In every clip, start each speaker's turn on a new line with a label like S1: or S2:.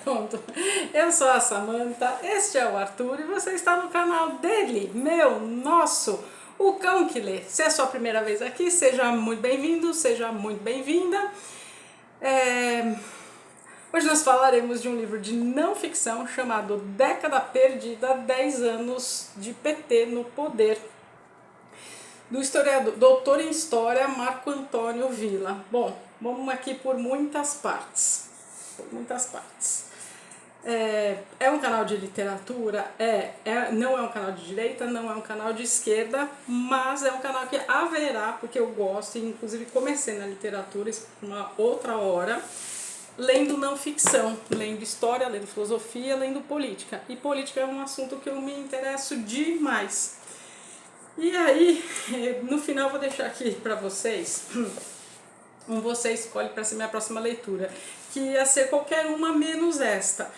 S1: Pronto, eu sou a Samantha, este é o Arthur e você está no canal dele, meu, nosso, o Cão que Lê. Se é a sua primeira vez aqui, seja muito bem-vindo, seja muito bem-vinda. Hoje nós falaremos de um livro de não ficção chamado Década Perdida, 10 anos de PT no poder, do historiador, doutor em História, Marco Antônio Villa. Bom, vamos aqui por muitas partes. É um canal de literatura? Não é um canal de direita, não é um canal de esquerda, mas é um canal que haverá, porque eu gosto, e inclusive comecei na literatura, isso por uma outra hora, lendo não ficção, lendo história, lendo filosofia, lendo política. E política é um assunto que eu me interesso demais. E aí, no final eu vou deixar aqui para vocês, você escolhe para ser minha próxima leitura, que ia ser qualquer uma menos esta.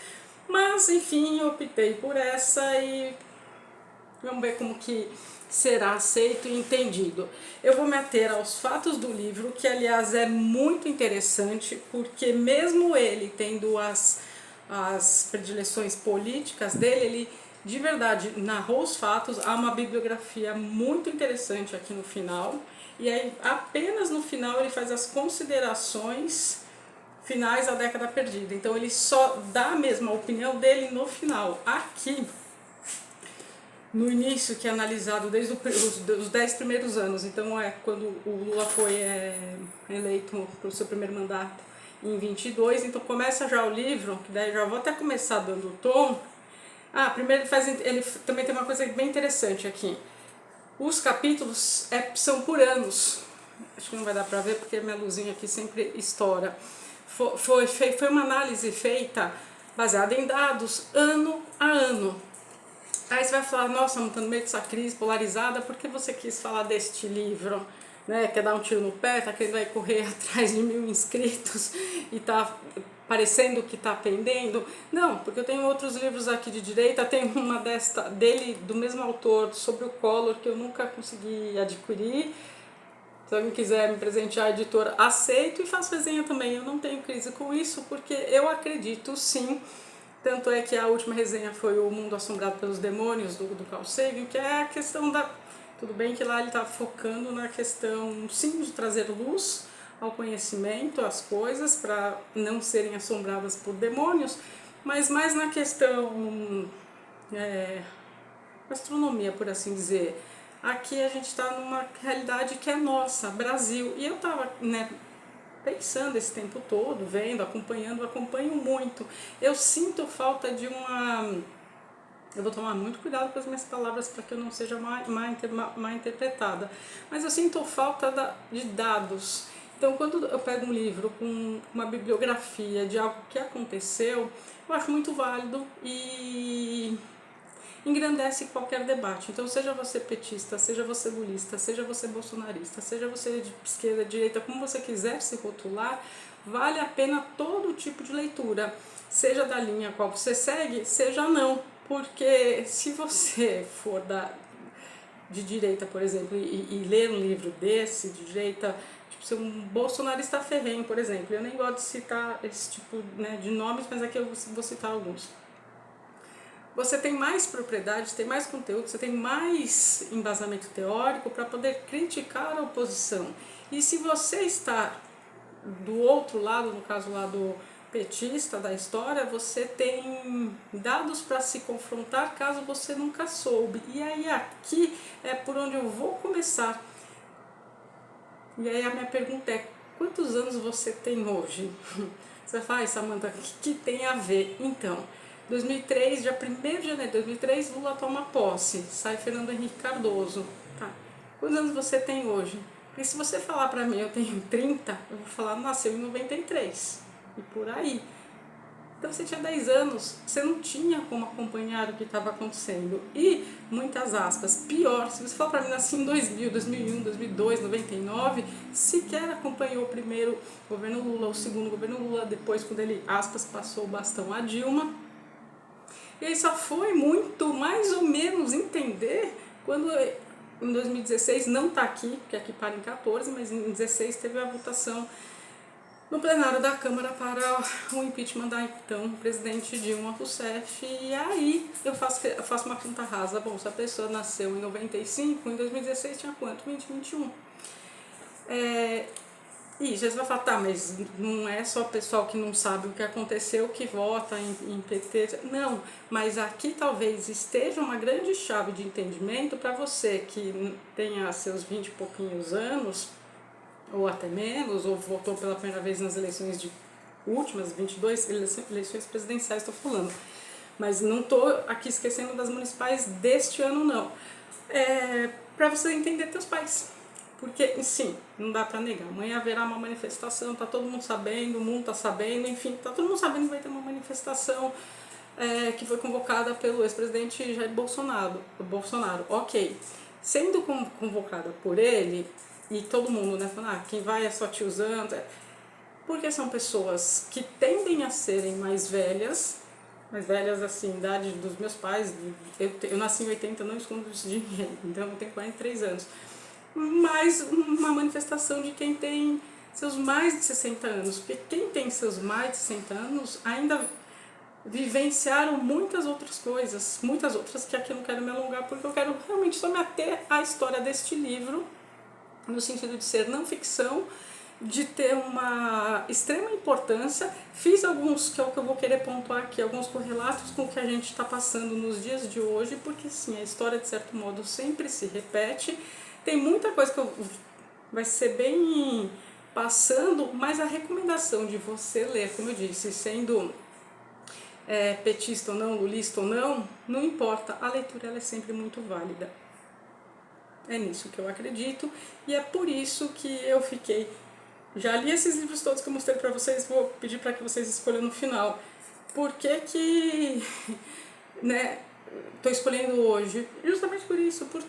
S1: Mas, enfim, eu optei por essa e vamos ver como que será aceito e entendido. Eu vou me ater aos fatos do livro, que aliás é muito interessante, porque mesmo ele tendo as predileções políticas dele, ele de verdade narrou os fatos. Há uma bibliografia muito interessante aqui no final, e aí apenas no final ele faz as considerações finais da década perdida. Então ele só dá a mesma opinião dele no final. Aqui, no início, que é analisado desde os 10 primeiros anos, então é quando o Lula foi eleito para o seu primeiro mandato em 22, então começa já o livro, que daí já vou até começar dando o tom. Primeiro ele também tem uma coisa bem interessante aqui. Os capítulos são por anos. Acho que não vai dar para ver porque minha luzinha aqui sempre estoura. Foi uma análise feita baseada em dados ano a ano. Aí você vai falar, nossa, no meio dessa crise polarizada, por que você quis falar deste livro? Né? Quer dar um tiro no pé, tá querendo aí correr atrás de 1000 inscritos e tá parecendo que tá pendendo? Não, porque eu tenho outros livros aqui de direita, tem uma dele, do mesmo autor, sobre o Collor, que eu nunca consegui adquirir. Se alguém quiser me presentear, editor, aceito, e faço resenha também. Eu não tenho crise com isso, porque eu acredito sim. Tanto é que a última resenha foi O Mundo Assombrado pelos Demônios, do Carl Sagan, que é a questão da... Tudo bem que lá ele está focando na questão, sim, de trazer luz ao conhecimento, às coisas, para não serem assombradas por demônios, mas mais na questão astronomia, por assim dizer. Aqui a gente está numa realidade que é nossa, Brasil. E eu estava, pensando esse tempo todo, vendo, acompanho muito. Eu sinto falta de uma... Eu vou tomar muito cuidado com as minhas palavras para que eu não seja mal interpretada. Mas eu sinto falta de dados. Então, quando eu pego um livro com uma bibliografia de algo que aconteceu, eu acho muito válido e engrandece qualquer debate. Então, seja você petista, seja você lulista, seja você bolsonarista, seja você de esquerda, direita, como você quiser se rotular, vale a pena todo tipo de leitura, seja da linha qual você segue, seja não, porque se você for de direita, por exemplo, e ler um livro desse, de direita, tipo, ser um bolsonarista ferrenho, por exemplo, eu nem gosto de citar esse tipo, de nomes, mas aqui eu vou citar alguns. Você tem mais propriedade, tem mais conteúdo, você tem mais embasamento teórico para poder criticar a oposição. E se você está do outro lado, no caso lá do petista da história, você tem dados para se confrontar caso você nunca soube. E aí aqui é por onde eu vou começar. E aí a minha pergunta é, quantos anos você tem hoje? Você fala, Samantha, o que tem a ver? Então, 2003, dia 1º de janeiro de 2003, Lula toma posse, sai Fernando Henrique Cardoso. Tá. Quantos anos você tem hoje? Porque se você falar pra mim, eu tenho 30, eu vou falar, nasceu em 93, e por aí. Então você tinha 10 anos, você não tinha como acompanhar o que estava acontecendo. E, muitas aspas, pior, se você falar para mim, nasci em 2000, 2001, 2002, 99, sequer acompanhou o primeiro governo Lula, o segundo governo Lula, depois quando ele, aspas, passou o bastão a Dilma. E aí só foi muito, mais ou menos, entender quando em 2016, não está aqui, porque aqui para em 14, mas em 16 teve a votação no plenário da Câmara para o impeachment da então presidente Dilma Rousseff. E aí eu faço uma conta rasa. Bom, se a pessoa nasceu em 95, em 2016 tinha quanto? 21. E você vai falar, tá, mas não é só o pessoal que não sabe o que aconteceu que vota em PT. Não, mas aqui talvez esteja uma grande chave de entendimento para você que tenha seus 20 e pouquinhos anos, ou até menos, ou votou pela primeira vez nas eleições de últimas, 22 eleições presidenciais, estou falando. Mas não estou aqui esquecendo das municipais deste ano, não. Para você entender teus pais. Porque, sim, não dá para negar. Amanhã haverá uma manifestação, tá todo mundo sabendo, o mundo tá sabendo, enfim, tá todo mundo sabendo que vai ter uma manifestação que foi convocada pelo ex-presidente Jair Bolsonaro. Ok. Sendo convocada por ele, e todo mundo, né, falando, quem vai é só tiozão, porque são pessoas que tendem a serem mais velhas assim, idade dos meus pais. Eu nasci em 80, não escondo isso de ninguém, então eu tenho 43 anos. Mas uma manifestação de quem tem seus mais de 60 anos, porque quem tem seus mais de 60 anos ainda vivenciaram muitas outras coisas, muitas outras que aqui eu não quero me alongar, porque eu quero realmente só me ater à história deste livro, no sentido de ser não ficção, de ter uma extrema importância. Fiz alguns, que é o que eu vou querer pontuar aqui, alguns correlatos com o que a gente está passando nos dias de hoje, porque sim, a história de certo modo sempre se repete. Tem muita coisa que vai ser bem passando, mas a recomendação de você ler, como eu disse, sendo petista ou não, lulista ou não, não importa, a leitura ela é sempre muito válida. É nisso que eu acredito e é por isso que eu fiquei. Já li esses livros todos que eu mostrei para vocês, vou pedir para que vocês escolham no final. Por que né, estou escolhendo hoje? Justamente por isso, por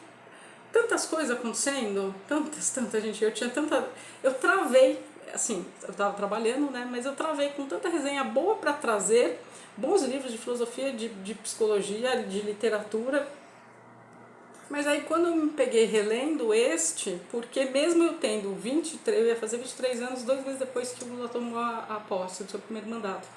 S1: tantas coisas acontecendo, tanta gente, eu travei, assim, eu estava trabalhando, né, mas eu travei com tanta resenha boa para trazer, bons livros de filosofia, de psicologia, de literatura. Mas aí quando eu me peguei relendo porque mesmo eu tendo 23, eu ia fazer 23 anos 2 meses depois que o Lula tomou a posse do seu primeiro mandato.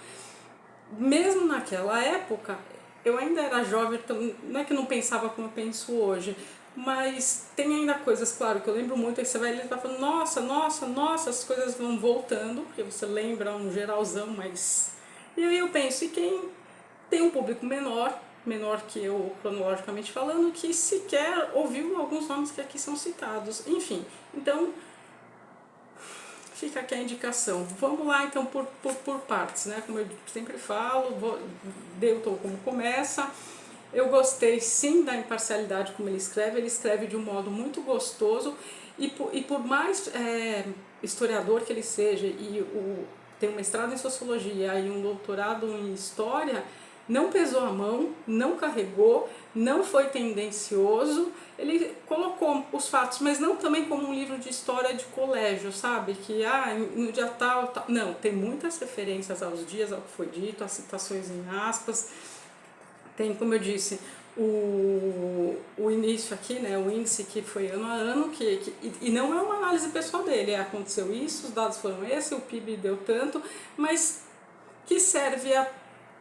S1: Mesmo naquela época, eu ainda era jovem, então não é que eu não pensava como eu penso hoje, mas tem ainda coisas, claro, que eu lembro muito, aí você vai ler e vai falando, nossa, as coisas vão voltando, porque você lembra um geralzão, mas... E aí eu penso, e quem tem um público menor que eu, cronologicamente falando, que sequer ouviu alguns nomes que aqui são citados. Enfim, então fica aqui a indicação. Vamos lá então por partes, né? Como eu sempre falo, dei o tom como começa. Eu gostei sim da imparcialidade como ele escreve de um modo muito gostoso e por mais historiador que ele seja e tem um mestrado em sociologia e um doutorado em história, não pesou a mão, não carregou, não foi tendencioso, ele colocou os fatos, mas não também como um livro de história de colégio, sabe? Que no dia tal, não, tem muitas referências aos dias, ao que foi dito, as citações em aspas, tem, como eu disse, o início aqui, né, o índice que foi ano a ano, e não é uma análise pessoal dele, aconteceu isso, os dados foram esses, o PIB deu tanto, mas que serve a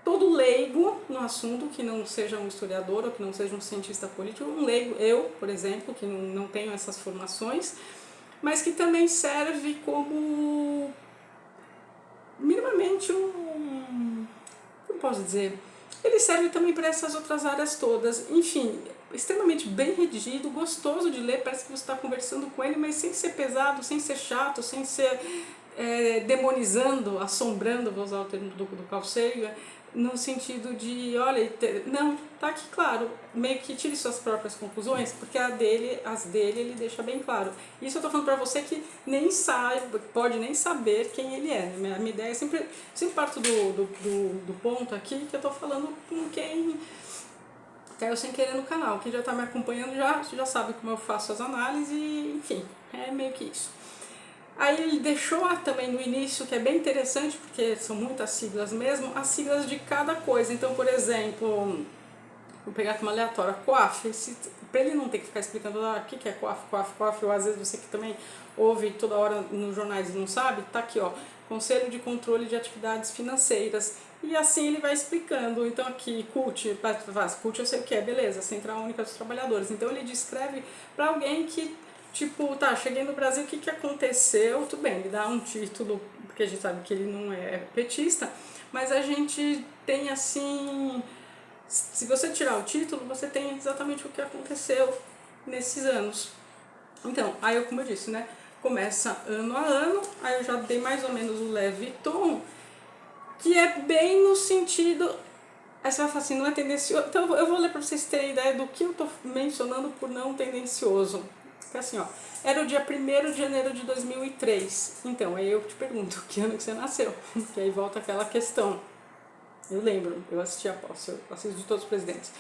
S1: todo leigo no assunto, que não seja um historiador ou que não seja um cientista político, um leigo, eu, por exemplo, que não tenho essas formações, mas que também serve como minimamente como posso dizer, ele serve também para essas outras áreas todas, enfim, extremamente bem redigido, gostoso de ler, parece que você está conversando com ele, mas sem ser pesado, sem ser chato, sem ser demonizando, assombrando, vou usar o termo do Carl Sagan, no sentido de, olha, não, tá aqui claro, meio que tire suas próprias conclusões, porque as dele ele deixa bem claro. Isso eu tô falando pra você que nem sabe, pode nem saber quem ele é. A minha ideia é sempre parto do ponto aqui que eu tô falando com quem caiu sem querer no canal. Quem já tá me acompanhando já sabe como eu faço as análises e, enfim, é meio que isso. Aí ele deixou também no início, que é bem interessante, porque são muitas siglas mesmo, as siglas de cada coisa. Então, por exemplo, vou pegar aqui uma aleatória, COAF, para ele não ter que ficar explicando o que é COAF, COAF, COAF, ou às vezes você que também ouve toda hora nos jornais e não sabe, tá aqui, ó, Conselho de Controle de Atividades Financeiras. E assim ele vai explicando. Então aqui, CUT, CUT eu sei o que é, beleza, Central Única dos Trabalhadores. Então ele descreve para alguém que, tipo, tá, cheguei no Brasil, o que aconteceu? Tudo bem, ele dá um título, porque a gente sabe que ele não é petista, mas a gente tem assim, se você tirar o título, você tem exatamente o que aconteceu nesses anos. Então, aí como eu disse, né, começa ano a ano, aí eu já dei mais ou menos o leve tom, que é bem no sentido, aí você vai falar assim, não é tendencioso, então eu vou ler para vocês terem ideia do que eu estou mencionando por não tendencioso. Que assim, ó, era o dia 1º de janeiro de 2003, então aí eu te pergunto, que ano que você nasceu? Que aí volta aquela questão, eu lembro, eu assisti a posse, eu assisto de todos os presidentes.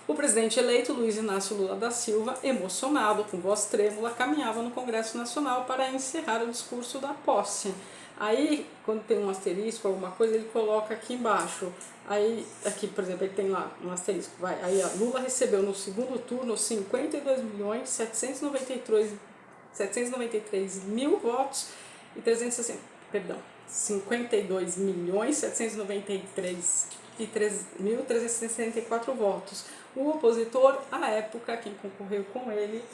S1: O presidente eleito, Luiz Inácio Lula da Silva, emocionado, com voz trêmula, caminhava no Congresso Nacional para encerrar o discurso da posse. Aí, quando tem um asterisco, alguma coisa, ele coloca aqui embaixo. Aí, aqui, por exemplo, ele tem lá um asterisco. Vai. Aí, Lula recebeu no segundo turno 52.793 mil votos e 360, perdão, 52.793.364 votos. O opositor, à época, quem concorreu com ele,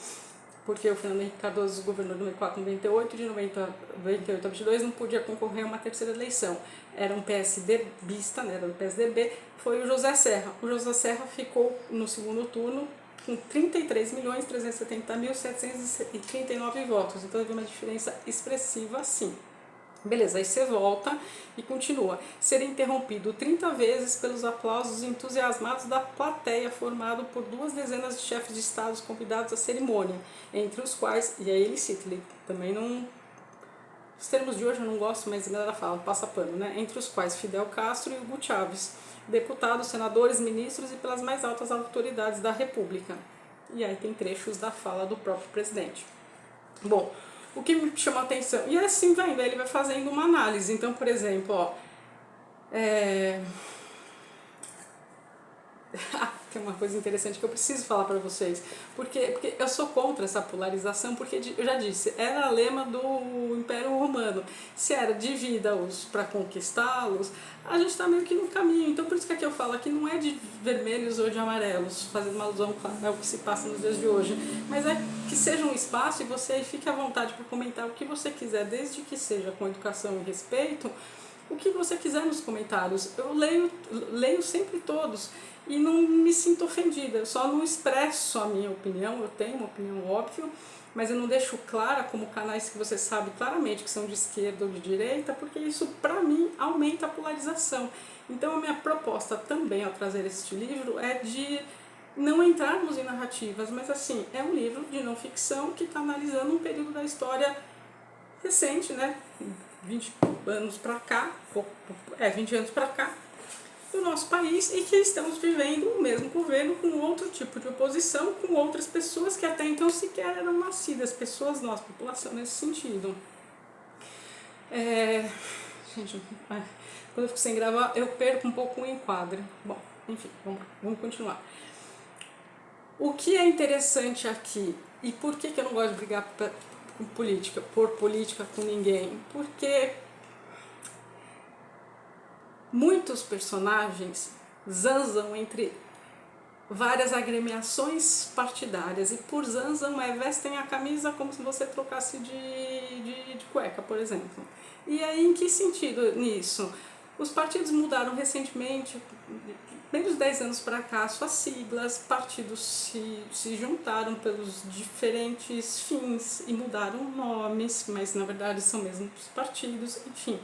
S1: porque o Fernando Henrique Cardoso governou de 94 a 98, de 98 a 22 não podia concorrer a uma terceira eleição. Era um PSDBista, né, era do PSDB, foi o José Serra. O José Serra ficou no segundo turno com 33.370.739 votos, então teve uma diferença expressiva sim. Beleza, aí você volta e continua. Ser interrompido 30 vezes pelos aplausos entusiasmados da plateia, formado por 2 dezenas de chefes de estados convidados à cerimônia, entre os quais, e aí ele cita, ele também não... Os termos de hoje eu não gosto, mas a galera fala, passa pano, né? Entre os quais Fidel Castro e Hugo Chávez, deputados, senadores, ministros e pelas mais altas autoridades da República. E aí tem trechos da fala do próprio presidente. Bom, o que me chamou a atenção, e assim vai indo, ele vai fazendo uma análise. Então, por exemplo, ó, tem uma coisa interessante que eu preciso falar para vocês, porque eu sou contra essa polarização, porque eu já disse, era lema do Império Romano, se era divida-os para conquistá-los, a gente está meio que no caminho. Então por isso que aqui eu falo, aqui não é de vermelhos ou de amarelos, fazendo uma alusão ao que se passa nos dias de hoje, mas é que seja um espaço e você aí fique à vontade para comentar o que você quiser, desde que seja com educação e respeito, o que você quiser nos comentários. Eu leio sempre todos e não me sinto ofendida, eu só não expresso a minha opinião, eu tenho uma opinião óbvia, mas eu não deixo clara, como canais que você sabe claramente que são de esquerda ou de direita, porque isso para mim aumenta a polarização. Então a minha proposta também ao trazer este livro é de não entrarmos em narrativas, mas assim, é um livro de não ficção que está analisando um período da história recente, né, 20 anos para cá, 20 anos para cá, do nosso país, e que estamos vivendo o mesmo governo com outro tipo de oposição, com outras pessoas que até então sequer eram nascidas, pessoas, nossa população nesse sentido. Gente, quando eu fico sem gravar, eu perco um pouco o enquadro. Bom, enfim, vamos continuar. O que é interessante aqui, e por que eu não gosto de brigar por política com ninguém? Porque muitos personagens zanzam entre várias agremiações partidárias, e por zanzam vestem a camisa como se você trocasse de cueca, por exemplo. E aí, em que sentido nisso? Os partidos mudaram recentemente, menos de 10 anos para cá, suas siglas, partidos se juntaram pelos diferentes fins e mudaram nomes, mas na verdade são mesmo os partidos, enfim.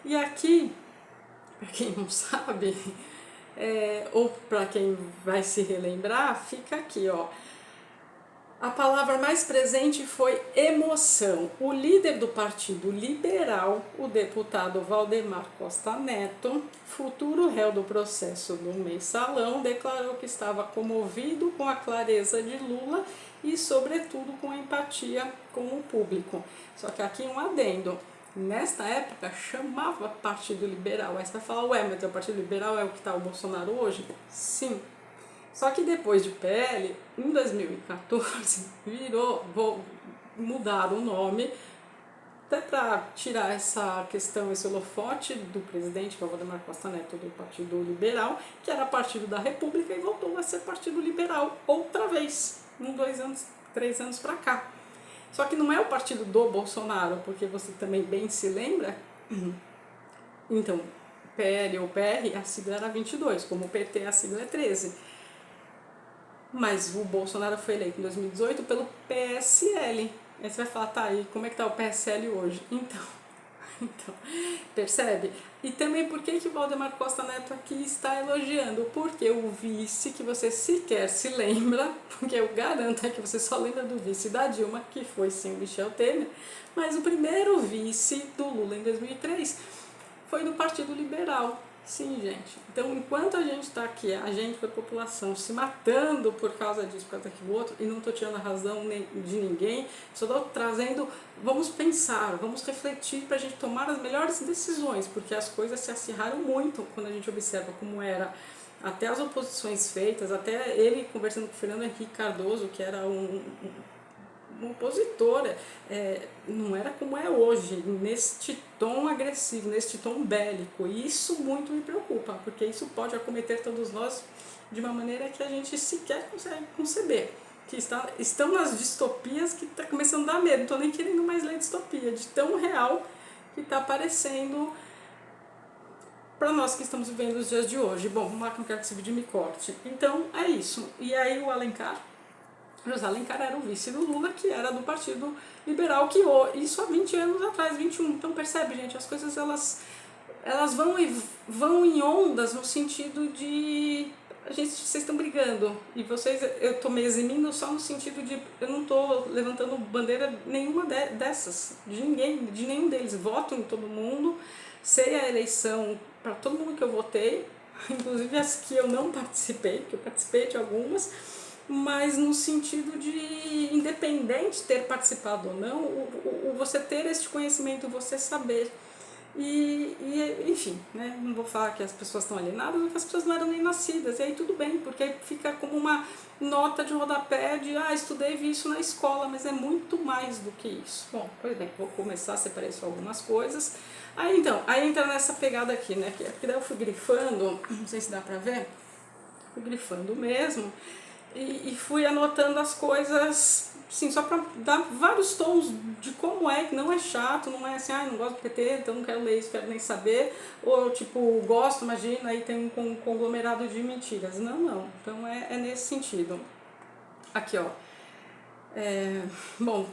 S1: E aqui, para quem não sabe, ou para quem vai se relembrar, fica aqui, ó. A palavra mais presente foi emoção. O líder do Partido Liberal, o deputado Valdemar Costa Neto, futuro réu do processo do Mensalão, declarou que estava comovido com a clareza de Lula e, sobretudo, com a empatia com o público. Só que aqui um adendo. Nesta época chamava Partido Liberal. Aí você vai falar, ué, mas o Partido Liberal é o que está o Bolsonaro hoje? Sim. Só que depois de PL, em 2014, mudaram o nome, até para tirar essa questão, esse holofote do presidente, que é o Valdemar Costa Neto, do Partido Liberal, que era Partido da República, e voltou a ser Partido Liberal outra vez, 2 anos, 3 anos para cá. Só que não é o partido do Bolsonaro, porque você também bem se lembra, então, PL ou PR, a sigla era 22, como o PT a sigla é 13. Mas o Bolsonaro foi eleito em 2018 pelo PSL. Aí você vai falar, tá, e como é que tá o PSL hoje? Então, percebe? E também por que o Valdemar Costa Neto aqui está elogiando? Porque o vice, que você sequer se lembra, porque eu garanto que você só lembra do vice da Dilma, que foi sim o Michel Temer, mas o primeiro vice do Lula em 2003 foi do Partido Liberal. Sim, gente. Então, enquanto a gente está aqui, a gente, a população, se matando por causa disso, por causa daquilo outro, e não estou tirando a razão de ninguém, só estou trazendo, vamos pensar, vamos refletir para a gente tomar as melhores decisões, porque as coisas se acirraram muito quando a gente observa como era até as oposições feitas, até ele conversando com o Fernando Henrique Cardoso, que era um opositor, não era como é hoje, neste tom agressivo, neste tom bélico. E isso muito me preocupa, porque isso pode acometer todos nós de uma maneira que a gente sequer consegue conceber. Que estão nas distopias que está começando a dar medo, não estou nem querendo mais ler distopia, de tão real que está aparecendo para nós que estamos vivendo os dias de hoje. Bom, vamos lá que não quero que esse vídeo me corte. Então é isso. E aí o Alencar, José Alencar era o vice do Lula, que era do Partido Liberal, que isso há 20 anos atrás, 21. Então percebe, gente, as coisas elas vão em ondas no sentido de vocês estão brigando e eu estou me eximindo só no sentido de eu não estou levantando bandeira nenhuma dessas, de ninguém, de nenhum deles. Voto em todo mundo, sei a eleição para todo mundo que eu votei, inclusive as que eu não participei, que eu participei de algumas, mas no sentido de, independente ter participado ou não, você ter este conhecimento, você saber. Enfim, né? Não vou falar que as pessoas estão alienadas, porque as pessoas não eram nem nascidas, e aí tudo bem, porque fica como uma nota de rodapé de estudei e vi isso na escola, mas é muito mais do que isso. Bom, pois bem, vou começar a separar isso algumas coisas. Aí entra nessa pegada aqui, né? Porque daí eu fui grifando, não sei se dá pra ver, fui grifando mesmo, e fui anotando as coisas, assim, só para dar vários tons de como é, que não é chato, não é assim, não gosto do PT, então não quero ler isso, quero nem saber, ou tipo, gosto, imagina, aí tem um conglomerado de mentiras. Não, então é nesse sentido. Aqui, ó. Bom,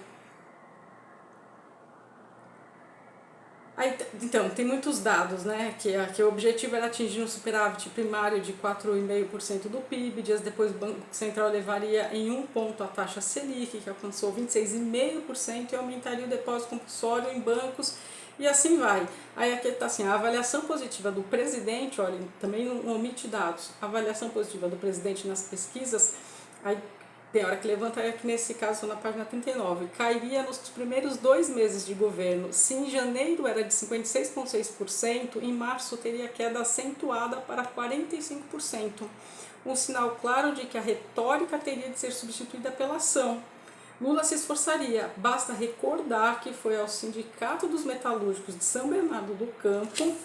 S1: aí, então, tem muitos dados, né, que o objetivo era atingir um superávit primário de 4,5% do PIB, dias depois o Banco Central levaria em 1 ponto a taxa Selic, que alcançou 26,5% e aumentaria o depósito compulsório em bancos, e assim vai. Aí aqui está assim, a avaliação positiva do presidente, olha, também não omite dados, a avaliação positiva do presidente nas pesquisas, aí tem hora que levanta, aqui nesse caso estou na página 39, cairia nos primeiros 2 meses de governo. Se em janeiro era de 56,6%, em março teria queda acentuada para 45%. Um sinal claro de que a retórica teria de ser substituída pela ação. Lula se esforçaria, basta recordar que foi ao Sindicato dos Metalúrgicos de São Bernardo do Campo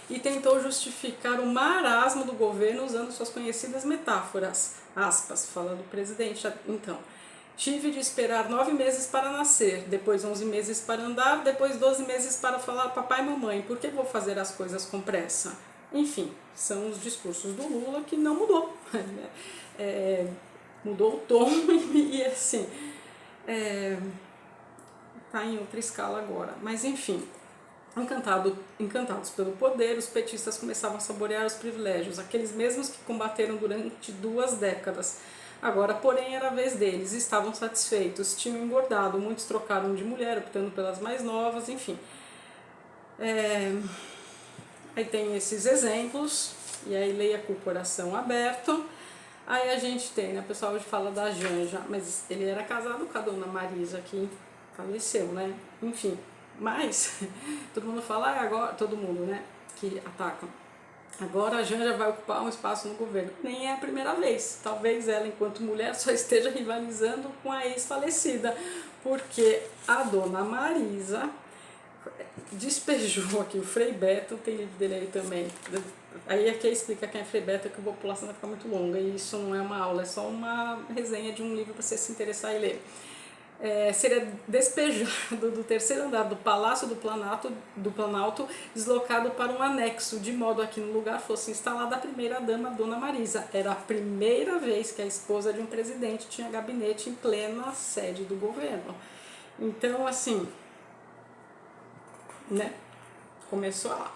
S1: e tentou justificar o marasmo do governo usando suas conhecidas metáforas, aspas, falando o presidente. Então, tive de esperar 9 meses para nascer, depois 11 meses para andar, depois 12 meses para falar papai e mamãe, por que vou fazer as coisas com pressa? Enfim, são os discursos do Lula que não mudou, mudou o tom e assim, tá em outra escala agora, mas enfim. Encantados pelo poder, os petistas começavam a saborear os privilégios, aqueles mesmos que combateram durante 2 décadas. Agora, porém, era a vez deles, estavam satisfeitos, tinham engordado, muitos trocaram de mulher, optando pelas mais novas, enfim. Aí tem esses exemplos, e aí leia com o coração aberto. Aí a gente tem, né, o pessoal hoje fala da Janja, mas ele era casado com a dona Marisa, que faleceu, né? Enfim. Mas todo mundo fala agora, todo mundo, né, que atacam. Agora a Janja vai ocupar um espaço no governo. Nem é a primeira vez. Talvez ela, enquanto mulher, só esteja rivalizando com a ex-falecida, porque a dona Marisa despejou aqui o Frei Beto, tem livro dele aí também. Aí aqui explica quem é Frei Beto, que a população vai ficar muito longa, e isso não é uma aula, é só uma resenha de um livro para você se interessar e ler. Seria despejado do terceiro andar do Palácio do Planalto, deslocado para um anexo, de modo a que no lugar fosse instalada a primeira-dama, Dona Marisa. Era a primeira vez que a esposa de um presidente tinha gabinete em plena sede do governo. Então, assim, né? Começou lá.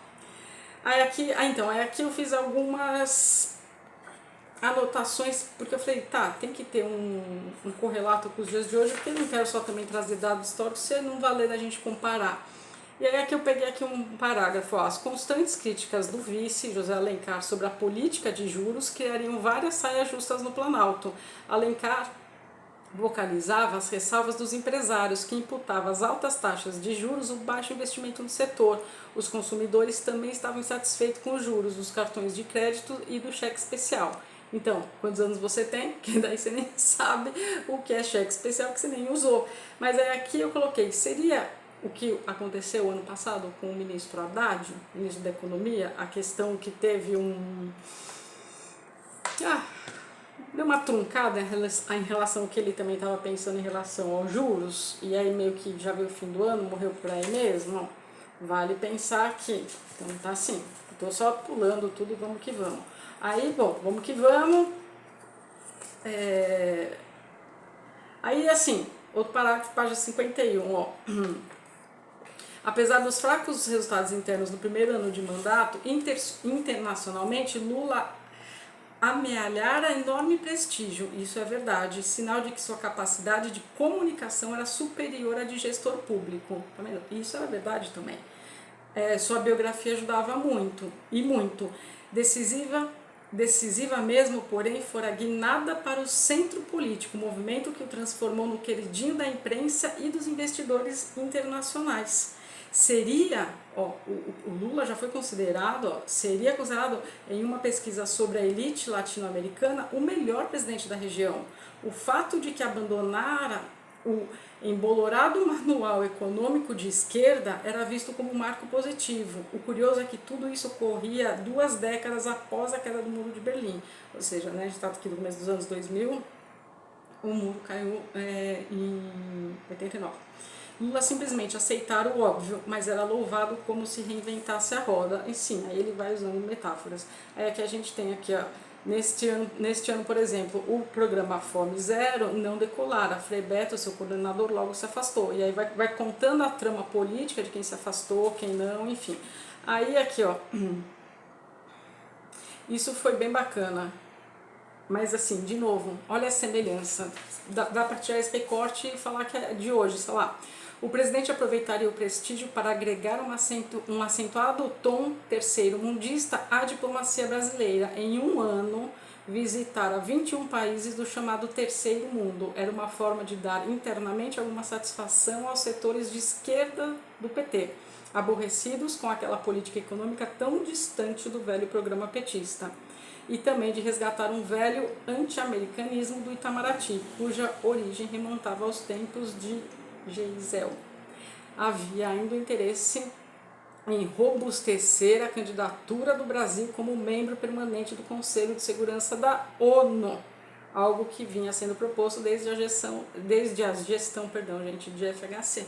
S1: Aí aqui eu fiz algumas anotações, porque eu falei, tá, tem que ter um correlato com os dias de hoje, porque eu não quero só também trazer dados históricos, se não valer a gente comparar. E aí aqui eu peguei aqui um parágrafo, ó, as constantes críticas do vice, José Alencar, sobre a política de juros criariam várias saias justas no Planalto. Alencar vocalizava as ressalvas dos empresários, que imputavam às altas taxas de juros o baixo investimento no setor. Os consumidores também estavam insatisfeitos com os juros dos cartões de crédito e do cheque especial. Então, quantos anos você tem? Que daí você nem sabe o que é cheque especial, que você nem usou. Mas aí aqui eu coloquei, seria o que aconteceu ano passado com o ministro Haddad, ministro da Economia, a questão que teve deu uma truncada em relação ao que ele também estava pensando em relação aos juros, e aí meio que já veio o fim do ano, morreu por aí mesmo. Vale pensar aqui. Então tá assim, tô só pulando tudo e vamos que vamos. Aí, bom, vamos que vamos. Aí, assim, outro parágrafo, página 51, ó. Apesar dos fracos resultados internos no primeiro ano de mandato, internacionalmente, Lula amealhara enorme prestígio, isso é verdade, sinal de que sua capacidade de comunicação era superior à de gestor público. Tá vendo? Isso era verdade também. Sua biografia ajudava muito, e muito. Decisiva mesmo, porém, fora guinada para o centro político, movimento que o transformou no queridinho da imprensa e dos investidores internacionais. Seria, o Lula já foi considerado, seria considerado em uma pesquisa sobre a elite latino-americana o melhor presidente da região. O fato de que abandonara o embolorado manual econômico de esquerda era visto como um marco positivo. O curioso é que tudo isso ocorria 2 décadas após a queda do Muro de Berlim. Ou seja, né, a gente está aqui no começo dos anos 2000, o muro caiu em 89. Lula simplesmente aceitara o óbvio, mas era louvado como se reinventasse a roda. E sim, aí ele vai usando metáforas. Aí aqui a gente tem aqui, ó, neste ano, por exemplo, o programa Fome Zero não decolara. Frei Beto, seu coordenador, logo se afastou. E aí vai contando a trama política de quem se afastou, quem não, enfim. Aí aqui, ó, isso foi bem bacana. Mas assim, de novo, olha a semelhança. Dá para tirar esse recorte e falar que é de hoje, sei lá. O presidente aproveitaria o prestígio para agregar um acentuado tom terceiro-mundista à diplomacia brasileira. Em um ano, visitara 21 países do chamado terceiro mundo. Era uma forma de dar internamente alguma satisfação aos setores de esquerda do PT, aborrecidos com aquela política econômica tão distante do velho programa petista. E também de resgatar um velho anti-americanismo do Itamaraty, cuja origem remontava aos tempos de Geisel. Havia ainda interesse em robustecer a candidatura do Brasil como membro permanente do Conselho de Segurança da ONU, algo que vinha sendo proposto desde a gestão de FHC.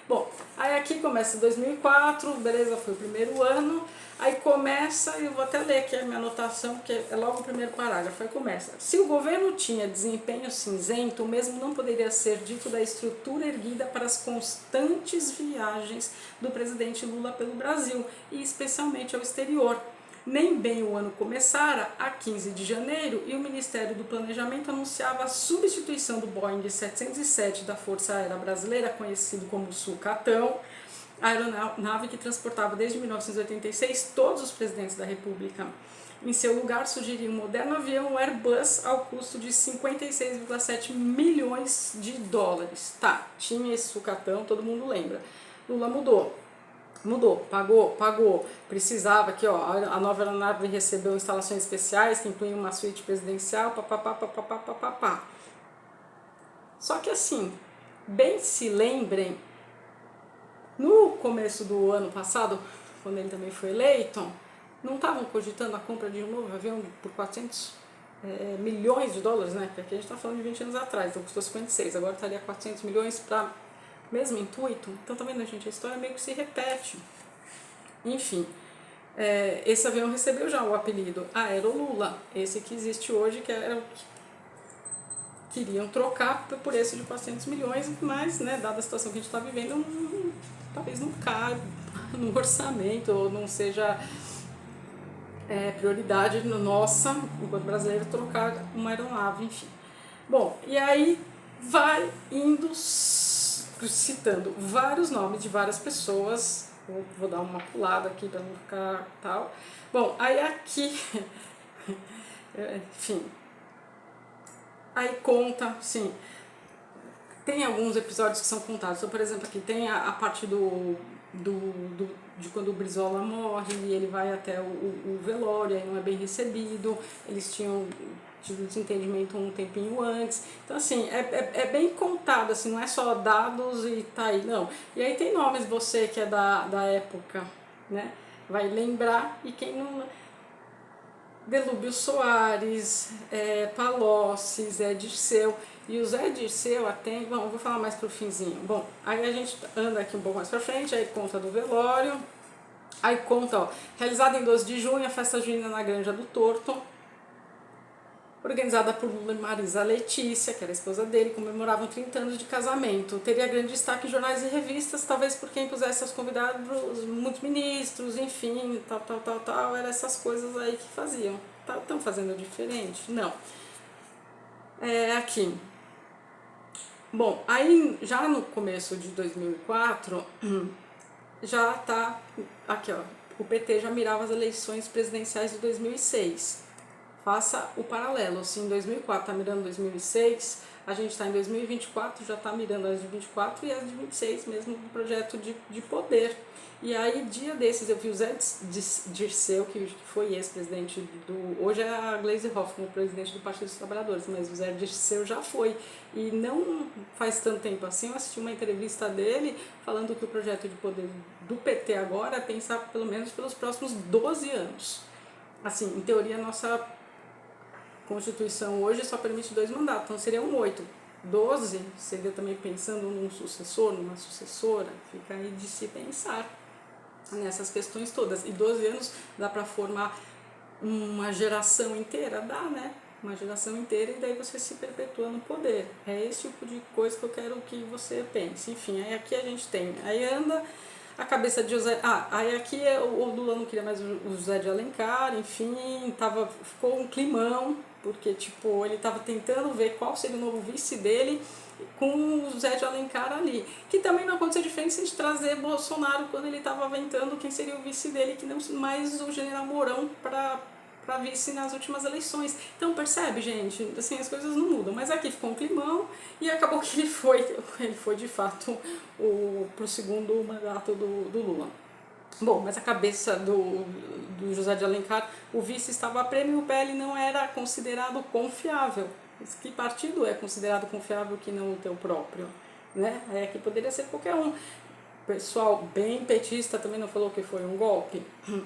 S1: Bom, aí aqui começa 2004, beleza, foi o primeiro ano, aí começa, eu vou até ler aqui a minha anotação, porque é logo o primeiro parágrafo, aí começa. Se o governo tinha desempenho cinzento, o mesmo não poderia ser dito da estrutura erguida para as constantes viagens do presidente Lula pelo Brasil, e especialmente ao exterior. Nem bem o ano começara, a 15 de janeiro, e o Ministério do Planejamento anunciava a substituição do Boeing 707 da Força Aérea Brasileira, conhecido como Sucatão, a aeronave que transportava desde 1986 todos os presidentes da República. Em seu lugar surgiria um moderno avião, o Airbus, ao custo de 56,7 milhões de dólares. Tá, tinha esse Sucatão, todo mundo lembra. Lula mudou. Mudou, pagou. Precisava aqui, ó, a nova aeronave recebeu instalações especiais que incluem uma suíte presidencial, papapá, papapá, papapá. Só que assim, bem se lembrem, no começo do ano passado, quando ele também foi eleito, não estavam cogitando a compra de um novo avião por 400 milhões de dólares, né? Porque aqui a gente está falando de 20 anos atrás, então custou 56, agora estaria 400 milhões para mesmo intuito. Então tá vendo, gente, a história meio que se repete. Enfim, esse avião recebeu já o apelido Aerolula, esse que existe hoje, que era o que queriam trocar por esse de 400 milhões, mas, né, dada a situação que a gente está vivendo, talvez não caiba no orçamento, ou não seja prioridade nossa, enquanto brasileiro, trocar uma aeronave, enfim. Bom, e aí vai indo citando vários nomes de várias pessoas. Vou dar uma pulada aqui para não ficar tal. Bom, aí aqui, enfim, aí conta, sim, tem alguns episódios que são contados. Então, por exemplo, aqui tem a parte de quando o Brizola morre e ele vai até o velório, aí não é bem recebido, eles tinham tido desentendimento um tempinho antes. Então, assim, é bem contado, assim, não é só dados e tá aí, não. E aí tem nomes, você que é da época, né, vai lembrar, e quem não... Delúbio Soares, Palocci, Zé Dirceu. E o Zé Dirceu atende, bom, vou falar mais pro finzinho. Bom, aí a gente anda aqui um pouco mais pra frente, aí conta do velório, aí conta, ó, realizada em 12 de junho, a festa junina na Granja do Torto, organizada por Lula e Marisa Letícia, que era a esposa dele, comemoravam 30 anos de casamento. Teria grande destaque em jornais e revistas, talvez por quem pusesse aos convidados muitos ministros, enfim, tal, eram essas coisas aí que faziam. Estão fazendo diferente? Não. Aqui. Bom, aí já no começo de 2004, já tá, aqui ó, o PT já mirava as eleições presidenciais de 2006. Faça o paralelo, se em 2004 está mirando 2006, a gente está em 2024, já está mirando as de 24 e as de 26 mesmo do projeto de poder. E aí, dia desses, eu vi o Zé Dirceu, que foi ex-presidente do... Hoje é a Gleisi Hoffmann, presidente do Partido dos Trabalhadores, mas o Zé Dirceu já foi. E não faz tanto tempo assim, eu assisti uma entrevista dele falando que o projeto de poder do PT agora é pensar pelo menos pelos próximos 12 anos. Assim, em teoria, a nossa Constituição hoje só permite 2 mandatos, então seriam 8. 12 seria também pensando num sucessor, numa sucessora, fica aí de se pensar nessas questões todas. E 12 anos dá para formar uma geração inteira? Dá, né? Uma geração inteira, e daí você se perpetua no poder. É esse tipo de coisa que eu quero que você pense. Enfim, aí aqui a gente tem, aí anda a cabeça de José... aí aqui o Lula não queria mais o José de Alencar, enfim, ficou um climão, porque tipo, ele estava tentando ver qual seria o novo vice dele com o José de Alencar ali. Que também não aconteceu diferente de trazer Bolsonaro quando ele estava aventando quem seria o vice dele, que não mais o general Mourão para vice nas últimas eleições. Então percebe, gente, assim, as coisas não mudam, mas aqui ficou um climão e acabou que ele foi de fato pro segundo mandato do Lula. Bom, mas a cabeça do José de Alencar, o vice estava a prêmio e o PL não era considerado confiável. Que partido é considerado confiável que não o teu próprio? Né? Aí aqui poderia ser qualquer um. O pessoal bem petista também não falou que foi um golpe?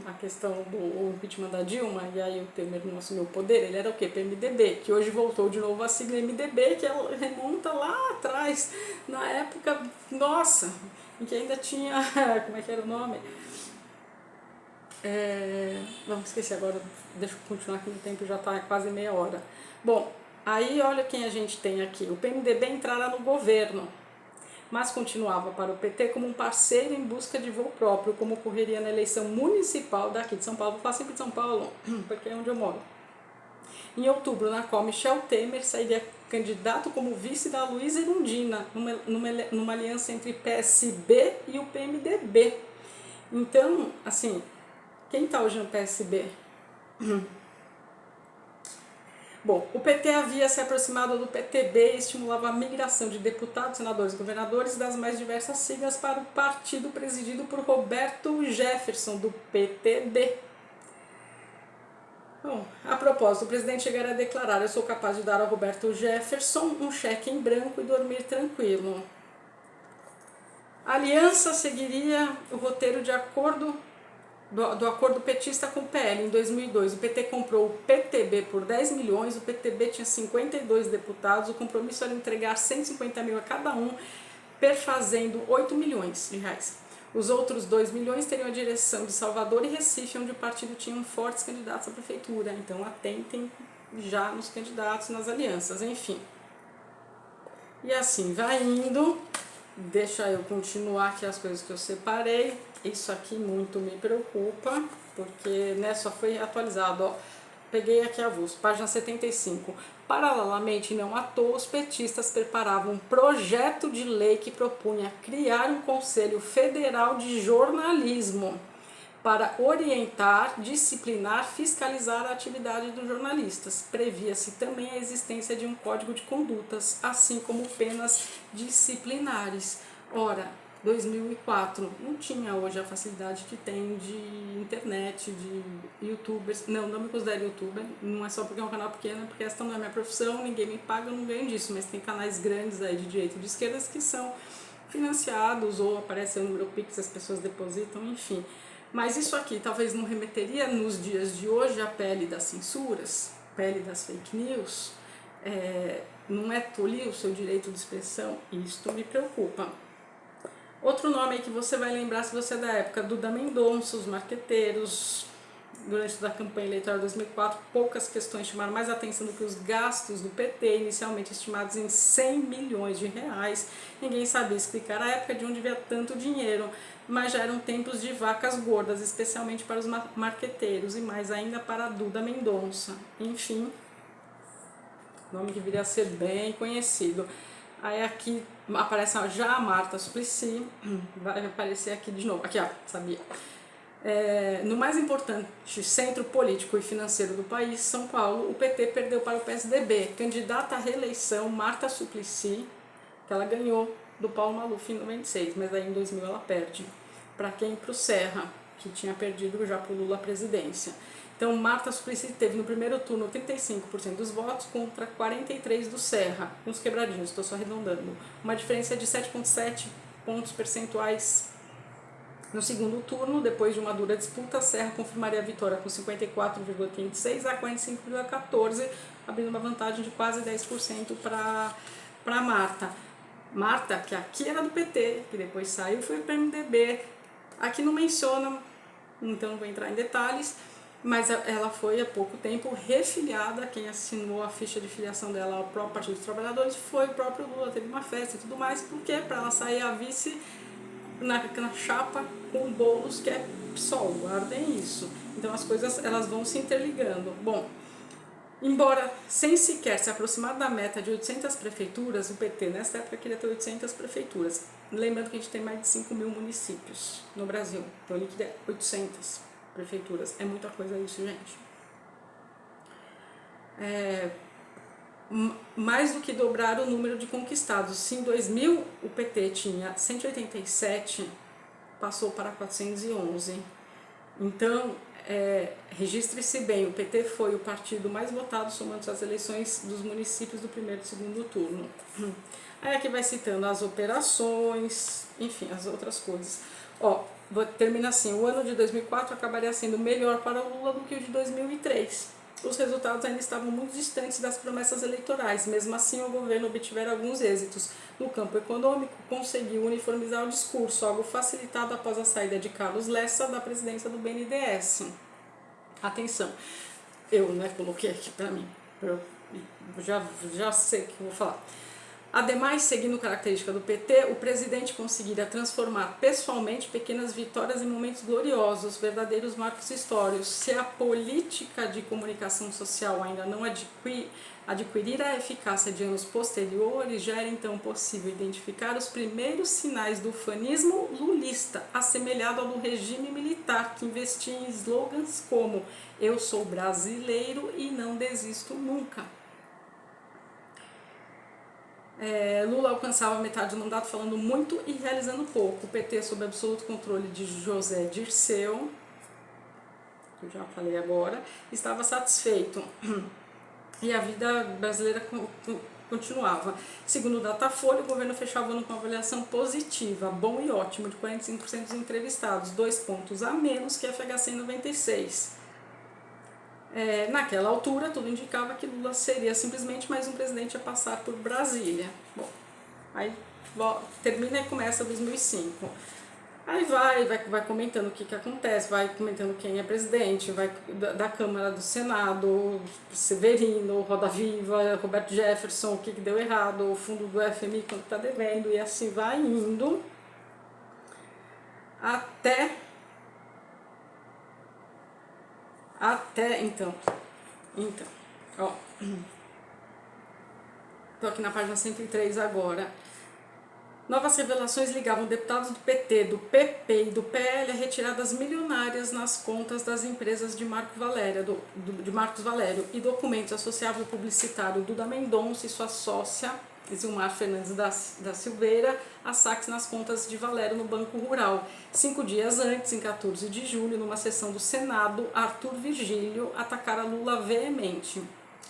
S1: A questão do impeachment da Dilma, e aí o Temer não assumiu o poder, ele era o quê? PMDB, que hoje voltou de novo a sigla MDB, que ela remonta lá atrás, na época, nossa, em que ainda tinha, como é que era o nome? Não, esqueci agora, deixa eu continuar aqui, no tempo já está quase meia hora. Bom, aí olha quem a gente tem aqui, o PMDB entrará no governo, mas continuava para o PT como um parceiro em busca de voo próprio, como ocorreria na eleição municipal daqui de São Paulo. Vou falar sempre de São Paulo, porque é onde eu moro. Em outubro, na qual Michel Temer sairia candidato como vice da Luísa Erundina, numa aliança entre PSB e o PMDB. Então, assim, quem está hoje no PSB? Bom, o PT havia se aproximado do PTB e estimulava a migração de deputados, senadores e governadores das mais diversas siglas para o partido presidido por Roberto Jefferson, do PTB. Bom, a propósito, o presidente chegará a declarar: eu sou capaz de dar ao Roberto Jefferson um cheque em branco e dormir tranquilo. A aliança seguiria o roteiro de acordo do acordo petista com o PL. Em 2002, o PT comprou o PTB por 10 milhões, o PTB tinha 52 deputados, o compromisso era entregar 150 mil a cada um, perfazendo 8 milhões de reais. Os outros 2 milhões teriam a direção de Salvador e Recife, onde o partido tinha fortes candidatos à prefeitura. Então atentem já nos candidatos, nas alianças, enfim. E assim vai indo. Deixa eu continuar aqui as coisas que eu separei. Isso aqui muito me preocupa, porque só foi atualizado, ó. Peguei aqui avulso, página 75. Paralelamente, não à toa, os petistas preparavam um projeto de lei que propunha criar um Conselho Federal de Jornalismo para orientar, disciplinar, fiscalizar a atividade dos jornalistas. Previa-se também a existência de um código de condutas, assim como penas disciplinares. Ora, 2004, não tinha hoje a facilidade que tem de internet, de youtubers. Não me considero youtuber, não é só porque é um canal pequeno, porque essa não é minha profissão, ninguém me paga, eu não ganho disso, mas tem canais grandes aí de direita e de esquerdas que são financiados ou aparecem no meu Pix, as pessoas depositam, enfim. Mas isso aqui talvez não remeteria nos dias de hoje à pele das censuras, pele das fake news, não é tolir o seu direito de expressão, isto me preocupa. Outro nome aí que você vai lembrar se você é da época, Duda Mendonça, os marqueteiros. Durante a campanha eleitoral de 2004, poucas questões chamaram mais atenção do que os gastos do PT, inicialmente estimados em 100 milhões de reais. Ninguém sabia explicar a época de onde havia tanto dinheiro, mas já eram tempos de vacas gordas, especialmente para os marqueteiros e mais ainda para a Duda Mendonça. Enfim, nome que viria a ser bem conhecido. Aí aqui aparece já a Marta Suplicy, vai aparecer aqui de novo, aqui ó, sabia? No mais importante centro político e financeiro do país, São Paulo, o PT perdeu para o PSDB. Candidata à reeleição, Marta Suplicy, que ela ganhou do Paulo Maluf em 96, mas aí em 2000 ela perde. Para quem? Para o Serra, que tinha perdido já para o Lula a presidência. Então, Marta Suplicy teve no primeiro turno 35% dos votos contra 43% do Serra, uns quebradinhos, estou só arredondando. Uma diferença de 7,7 pontos percentuais. No segundo turno, depois de uma dura disputa, Serra confirmaria a vitória com 54,36% a 45,14%, abrindo uma vantagem de quase 10% para Marta. Marta, que aqui era do PT, que depois saiu, foi para o MDB. Aqui não menciona, então não vou entrar em detalhes, mas ela foi há pouco tempo refiliada. Quem assinou a ficha de filiação dela ao próprio Partido dos Trabalhadores foi o próprio Lula. Teve uma festa e tudo mais, porque para ela sair a vice na chapa com bolos, que é PSOL, guardem isso. Então as coisas elas vão se interligando. Bom, embora sem sequer se aproximar da meta de 800 prefeituras, o PT nessa época queria ter 800 prefeituras. Lembrando que a gente tem mais de 5 mil municípios no Brasil, então ele queria 800 prefeituras. É muita coisa isso, gente. Mais do que dobrar o número de conquistados. Se em 2000 o PT tinha 187, passou para 411. Então, registre-se bem, o PT foi o partido mais votado somando as eleições dos municípios do primeiro e segundo turno. Aí aqui vai citando as operações, enfim, as outras coisas. Termina assim: o ano de 2004 acabaria sendo melhor para o Lula do que o de 2003. Os resultados ainda estavam muito distantes das promessas eleitorais. Mesmo assim, o governo obtivera alguns êxitos. No campo econômico, conseguiu uniformizar o discurso, algo facilitado após a saída de Carlos Lessa da presidência do BNDES. Atenção, eu coloquei aqui para mim, eu já sei o que eu vou falar. Ademais, seguindo característica do PT, o presidente conseguira transformar pessoalmente pequenas vitórias em momentos gloriosos, verdadeiros marcos históricos. Se a política de comunicação social ainda não adquirir a eficácia de anos posteriores, já era então possível identificar os primeiros sinais do fanismo lulista, assemelhado ao do regime militar, que investia em slogans como "Eu sou brasileiro e não desisto nunca". Lula alcançava metade do mandato falando muito e realizando pouco. O PT, sob absoluto controle de José Dirceu, que eu já falei agora, estava satisfeito e a vida brasileira continuava. Segundo o Datafolha, o governo fechava o ano com uma avaliação positiva, bom e ótimo, de 45% dos entrevistados, 2 pontos a menos que a FHC em 96. Naquela altura, tudo indicava que Lula seria simplesmente mais um presidente a passar por Brasília. Bom, aí termina e começa 2005. Aí vai comentando o que acontece, vai comentando quem é presidente, vai da Câmara, do Senado, Severino, Roda Viva, Roberto Jefferson, o que deu errado, o fundo do FMI, quanto está devendo, e assim vai indo até então, ó, tô aqui na página 103 agora. Novas revelações ligavam deputados do PT, do PP e do PL a retiradas milionárias nas contas das empresas de Marcos Valério e documentos associavam o publicitário Duda Mendonça e sua sócia Zilmar Fernandes da Silveira a saques nas contas de Valério no Banco Rural. 5 dias antes, em 14 de julho, numa sessão do Senado, Arthur Virgílio atacara Lula veemente.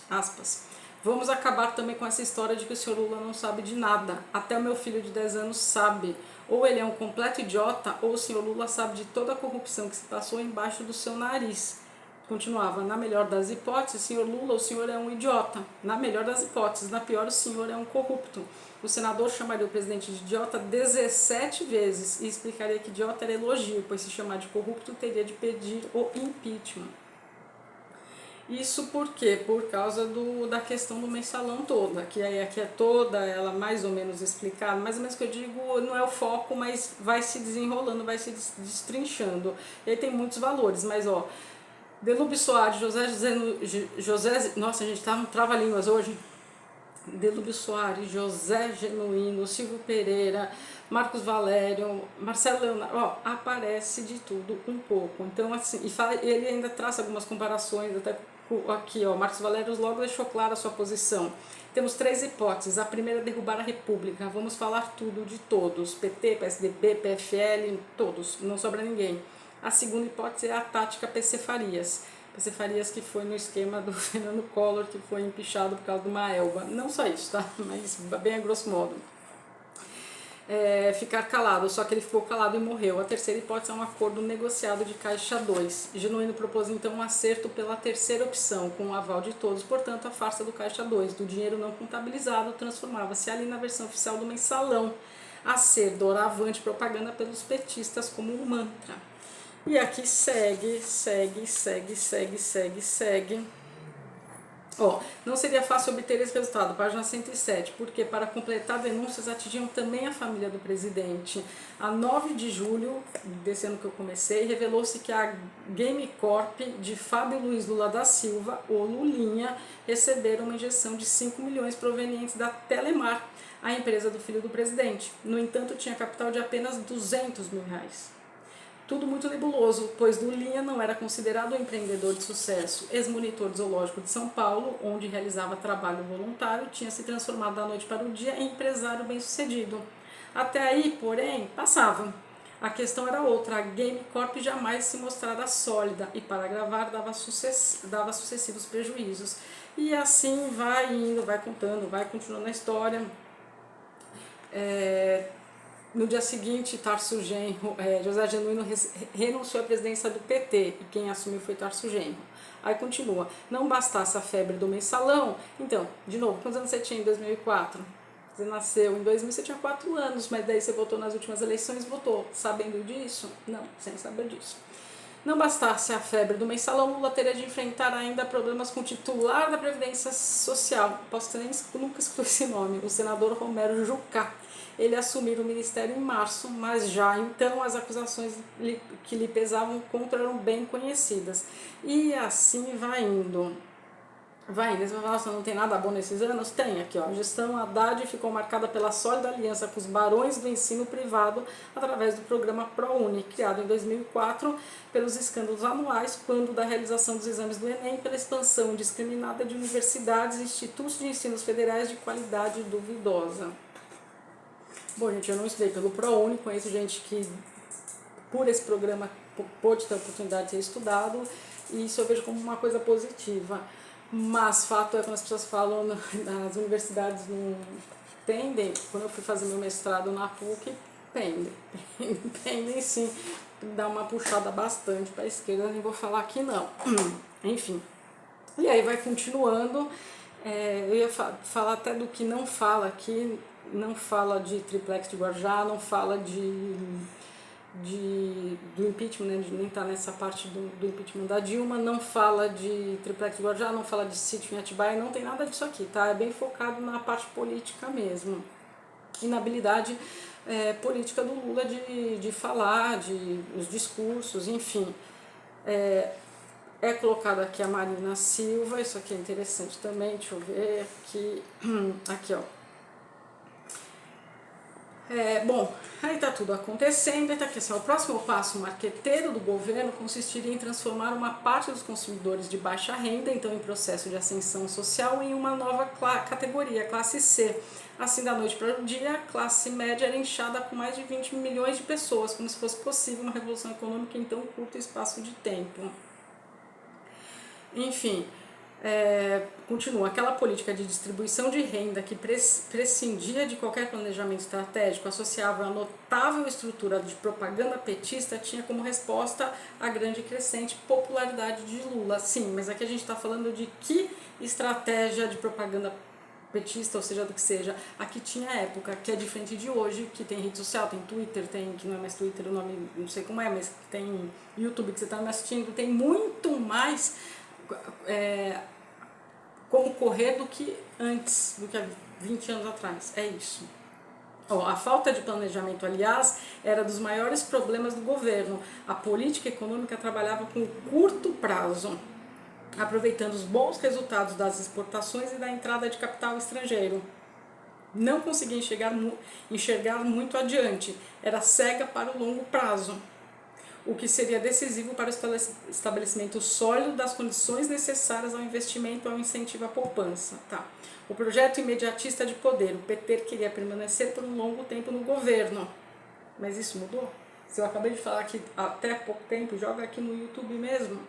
S1: Aspas. Vamos acabar também com essa história de que o senhor Lula não sabe de nada. Até o meu filho de 10 anos sabe. Ou ele é um completo idiota, ou o senhor Lula sabe de toda a corrupção que se passou embaixo do seu nariz. Continuava, na melhor das hipóteses, senhor Lula, o senhor é um idiota. Na melhor das hipóteses, na pior, o senhor é um corrupto. O senador chamaria o presidente de idiota 17 vezes e explicaria que idiota era elogio, pois se chamar de corrupto teria de pedir o impeachment. Isso por quê? Por causa da questão do mensalão toda, que aí aqui é toda ela mais ou menos explicada, mais ou menos que eu digo, não é o foco, mas vai se desenrolando, vai se destrinchando. E aí tem muitos valores, mas ó, Delúbio Soares, nossa gente, tá um trava-línguas hoje. Delúbio Soares, José Genuíno, Silvio Pereira, Marcos Valério, Marcelo Leonardo, ó, aparece de tudo um pouco. Então, assim, ele ainda traça algumas comparações, até aqui, ó, Marcos Valério logo deixou clara a sua posição. Temos 3 hipóteses. A primeira é derrubar a República. Vamos falar tudo de todos, PT, PSDB, PFL, todos, não sobra ninguém. A segunda hipótese é a tática PC Farias. PC Farias que foi no esquema do Fernando Collor, que foi empichado por causa de uma elba. Não só isso, tá? Mas bem a grosso modo. Ficar calado, só que ele ficou calado e morreu. A terceira hipótese é um acordo negociado de Caixa 2. Genuíno propôs então um acerto pela terceira opção, com o aval de todos, portanto a farsa do Caixa 2, do dinheiro não contabilizado, transformava-se ali na versão oficial do mensalão, a ser doravante propaganda pelos petistas como um mantra. E aqui segue. Ó, não seria fácil obter esse resultado, página 107, porque para completar denúncias atingiam também a família do presidente. A 9 de julho desse ano que eu comecei, revelou-se que a Game Corp de Fábio Luiz Lula da Silva, ou Lulinha, receberam uma injeção de 5 milhões provenientes da Telemar, a empresa do filho do presidente. No entanto, tinha capital de apenas 200 mil reais. Tudo muito nebuloso, pois Lulinha não era considerado um empreendedor de sucesso. Ex-monitor de zoológico de São Paulo, onde realizava trabalho voluntário, tinha se transformado da noite para o dia em empresário bem-sucedido. Até aí, porém, passava. A questão era outra, a Game Corp jamais se mostrara sólida e para gravar dava sucessivos prejuízos. E assim vai indo, vai contando, vai continuando a história. No dia seguinte, José Genuíno renunciou à presidência do PT e quem assumiu foi Tarso Genro. Aí continua, não bastasse a febre do mensalão, então, de novo, quantos anos você tinha em 2004? Você nasceu em 2000, você tinha 4 anos, mas daí você votou nas últimas eleições, votou sabendo disso? Não, sem saber disso. Não bastasse a febre do mensalão, Lula teria de enfrentar ainda problemas com o titular da Previdência Social, posso ter nem nunca escutou esse nome, o senador Romero Jucá. Ele assumiu o ministério em março, mas já então as acusações que lhe pesavam contra eram bem conhecidas. E assim vai indo. Você vai falar, nossa, não tem nada bom nesses anos? Tem aqui, ó. A gestão Haddad ficou marcada pela sólida aliança com os barões do ensino privado através do programa ProUni, criado em 2004 pelos escândalos anuais, quando da realização dos exames do Enem, pela expansão indiscriminada de universidades e institutos de ensinos federais de qualidade duvidosa. Bom, gente, eu não estudei pelo ProUni, conheço gente que por esse programa pôde ter a oportunidade de ter estudado, e isso eu vejo como uma coisa positiva. Mas fato é, quando as pessoas falam nas universidades não tendem, quando eu fui fazer meu mestrado na PUC, pendem sim, dá uma puxada bastante para a esquerda, nem vou falar que não. Enfim, e aí vai continuando, eu ia falar até do que não fala aqui, não fala de triplex de Guarujá, não fala do impeachment, né, de nem estar nessa parte do impeachment da Dilma, não fala de triplex de Guarujá, não fala de sítio em Atibaia, não tem nada disso aqui, tá? É bem focado na parte política mesmo, e na habilidade política do Lula de falar, os discursos, enfim. É colocado aqui a Marina Silva, isso aqui é interessante também, deixa eu ver aqui ó. Bom, aí tá tudo acontecendo, tá aqui assim, o próximo passo marqueteiro do governo consistiria em transformar uma parte dos consumidores de baixa renda, então em processo de ascensão social, em uma nova categoria, classe C. Assim, da noite para o dia, a classe média era inchada com mais de 20 milhões de pessoas, como se fosse possível uma revolução econômica em tão curto espaço de tempo. Enfim, continua aquela política de distribuição de renda que prescindia de qualquer planejamento estratégico, associava a notável estrutura de propaganda petista, tinha como resposta a grande e crescente popularidade de Lula. Sim, mas aqui a gente está falando de que estratégia de propaganda petista, ou seja, do que seja. Aqui tinha época, que é diferente de hoje, que tem rede social, tem Twitter, tem, que não é mais Twitter, o nome não sei como é, mas tem YouTube que você está me assistindo, tem muito mais como correr do que antes, do que há 20 anos atrás. É isso. A falta de planejamento, aliás, era dos maiores problemas do governo. A política econômica trabalhava com curto prazo, aproveitando os bons resultados das exportações e da entrada de capital estrangeiro. Não conseguia enxergar muito adiante, era cega para o longo prazo, o que seria decisivo para o estabelecimento sólido das condições necessárias ao investimento e ao incentivo à poupança. Tá. O projeto imediatista de poder, o PT queria permanecer por um longo tempo no governo, mas isso mudou? Se eu acabei de falar aqui até pouco tempo, joga aqui no YouTube mesmo.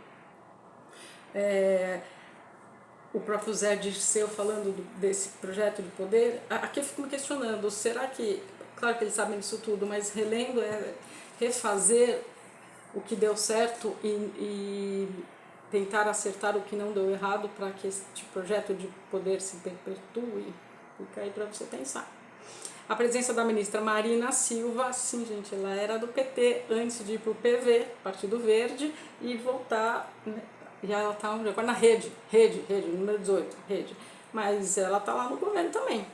S1: O próprio Zé Dirceu falando desse projeto de poder, aqui eu fico me questionando, será que, claro que eles sabem disso tudo, mas relendo refazer o que deu certo e tentar acertar o que não deu errado para que este projeto de poder se perpetue? Fica aí para você pensar. A presença da ministra Marina Silva, sim, gente, ela era do PT antes de ir para o PV, Partido Verde, e voltar, né, e ela está agora na rede, número 18, rede, mas ela está lá no governo também.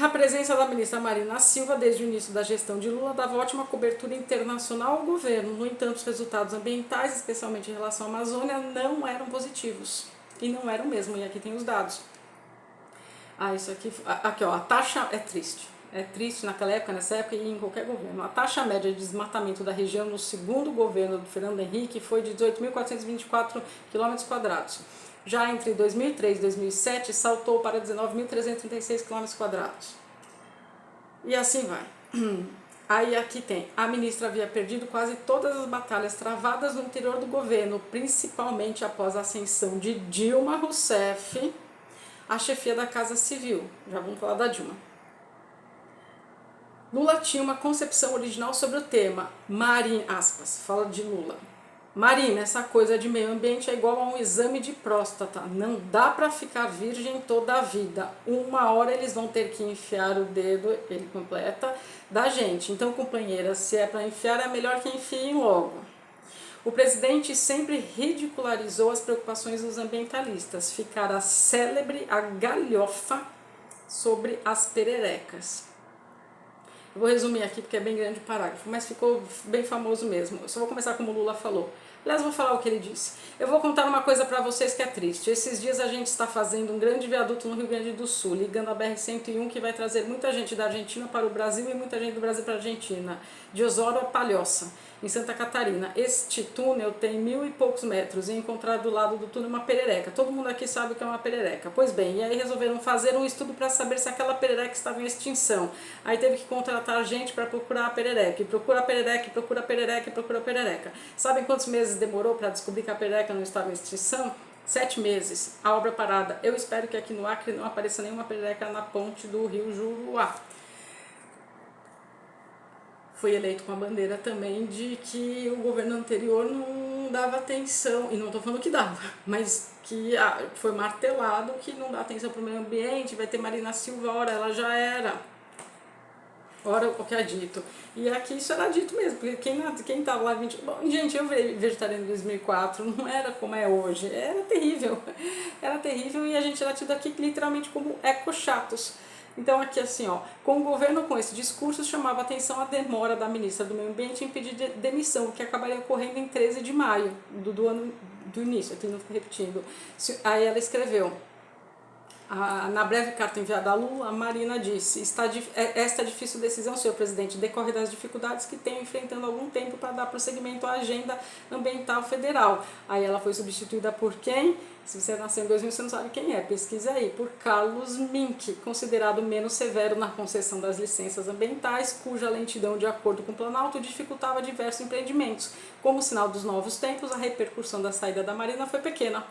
S1: A presença da ministra Marina Silva, desde o início da gestão de Lula, dava ótima cobertura internacional ao governo. No entanto, os resultados ambientais, especialmente em relação à Amazônia, não eram positivos. E não eram mesmo, e aqui tem os dados. Isso aqui, ó, a taxa é triste. É triste naquela época, nessa época e em qualquer governo. A taxa média de desmatamento da região no segundo governo do Fernando Henrique foi de 18.424 km². Já entre 2003 e 2007, saltou para 19.336 km². E assim vai. Aí aqui tem, a ministra havia perdido quase todas as batalhas travadas no interior do governo, principalmente após a ascensão de Dilma Rousseff à chefia da Casa Civil. Já vamos falar da Dilma. Lula tinha uma concepção original sobre o tema, aspas, fala de Lula. Marina, essa coisa de meio ambiente é igual a um exame de próstata, não dá para ficar virgem toda a vida. Uma hora eles vão ter que enfiar o dedo, ele completa, da gente. Então, companheira, se é para enfiar, é melhor que enfiem logo. O presidente sempre ridicularizou as preocupações dos ambientalistas. Ficara célebre a galhofa sobre as pererecas. Eu vou resumir aqui porque é bem grande o parágrafo, mas ficou bem famoso mesmo. Eu só vou começar como o Lula falou. Aliás, vou falar o que ele disse. Eu vou contar uma coisa para vocês que é triste. Esses dias a gente está fazendo um grande viaduto no Rio Grande do Sul, ligando a BR-101, que vai trazer muita gente da Argentina para o Brasil e muita gente do Brasil para a Argentina, de Osório a Palhoça, em Santa Catarina. Este túnel tem 1000 e poucos metros e encontrar do lado do túnel uma perereca. Todo mundo aqui sabe o que é uma perereca. Pois bem, e aí resolveram fazer um estudo para saber se aquela perereca estava em extinção. Aí teve que contratar gente para procurar a perereca. E procura a perereca, e procura a perereca, e procura a perereca. Sabem quantos meses demorou para descobrir que a perereca não estava em extinção? 7 meses. A obra parada. Eu espero que aqui no Acre não apareça nenhuma perereca na ponte do Rio Juruá. Foi eleito com a bandeira também de que o governo anterior não dava atenção, e não estou falando que dava, mas que foi martelado que não dá atenção para o meio ambiente, vai ter Marina Silva, ora, ela já era. Ora, o que é dito. E aqui isso era dito mesmo, porque quem estava lá 20... Bom, gente, eu virei vegetariano em 2004, não era como é hoje, era terrível. Era terrível e a gente era tido aqui literalmente como ecochatos. Então aqui assim, ó, com o governo com esse discurso chamava atenção a demora da ministra do Meio Ambiente em pedir demissão, que acabaria ocorrendo em 13 de maio do ano do início, aqui não fico repetindo. Aí ela escreveu... Na breve carta enviada a Lula, a Marina disse: esta difícil decisão, senhor presidente, decorre das dificuldades que tenho enfrentando há algum tempo para dar prosseguimento à agenda ambiental federal. Aí ela foi substituída por quem? Se você nasceu em 2000, você não sabe quem é, pesquisa aí, por Carlos Mink, considerado menos severo na concessão das licenças ambientais, cuja lentidão, de acordo com o Planalto, dificultava diversos empreendimentos. Como sinal dos novos tempos, a repercussão da saída da Marina foi pequena.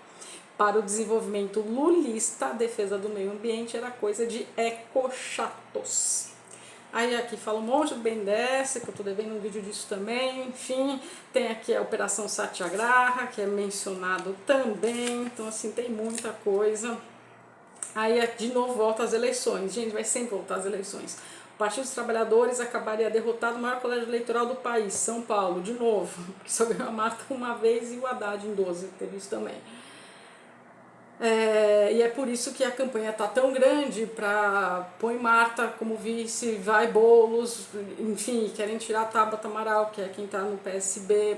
S1: Para o desenvolvimento lulista, a defesa do meio ambiente era coisa de ecochatos. Aí aqui fala um monte do BNDES, que eu estou devendo um vídeo disso também, enfim. Tem aqui a Operação Satyagraha, que é mencionado também, então assim, tem muita coisa. Aí de novo volta às eleições, gente, vai sempre voltar às eleições. O Partido dos Trabalhadores acabaria derrotado no maior colégio eleitoral do país, São Paulo, de novo, porque só ganhou a Marta uma vez e o Haddad em 12, teve isso também. E é por isso que a campanha está tão grande para põe Marta como vice, vai Boulos, enfim, querem tirar a Tabata Amaral, que é quem está no PSB,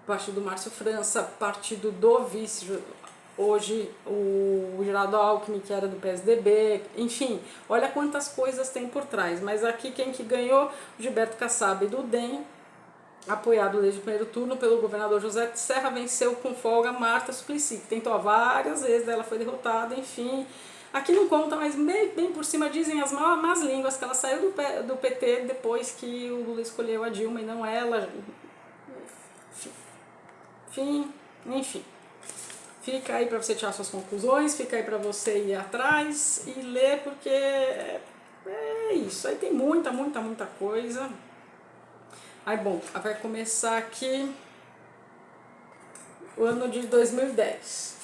S1: partido do Márcio França, partido do vice, hoje o Geraldo Alckmin, que era do PSDB, enfim, olha quantas coisas tem por trás. Mas aqui quem que ganhou? O Gilberto Kassab do DEM, apoiado desde o primeiro turno pelo governador José Serra, venceu com folga Marta Suplicy, que tentou várias vezes, ela foi derrotada, enfim. Aqui não conta, mas bem por cima dizem as más línguas que ela saiu do PT depois que o Lula escolheu a Dilma e não ela. Enfim. Fica aí para você tirar suas conclusões, fica aí para você ir atrás e ler, porque é isso. Aí tem muita coisa. Aí, bom, vai começar aqui o ano de 2010.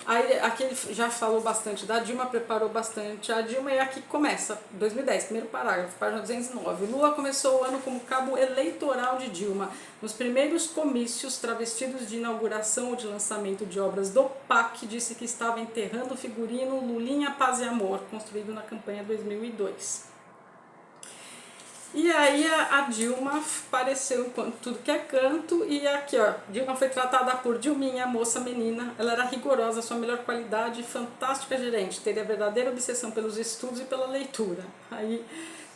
S1: Aí, aqui ele já falou bastante da Dilma, preparou bastante a Dilma, e aqui começa, 2010, primeiro parágrafo, página 209. Lula começou o ano como cabo eleitoral de Dilma. Nos primeiros comícios, travestidos de inauguração ou de lançamento de obras do PAC, disse que estava enterrando o figurino Lulinha, Paz e Amor, construído na campanha 2002. E aí a Dilma apareceu enquanto tudo que é canto, e aqui ó, Dilma foi tratada por Dilminha, moça menina, ela era rigorosa, sua melhor qualidade, fantástica gerente, teria verdadeira obsessão pelos estudos e pela leitura. Aí,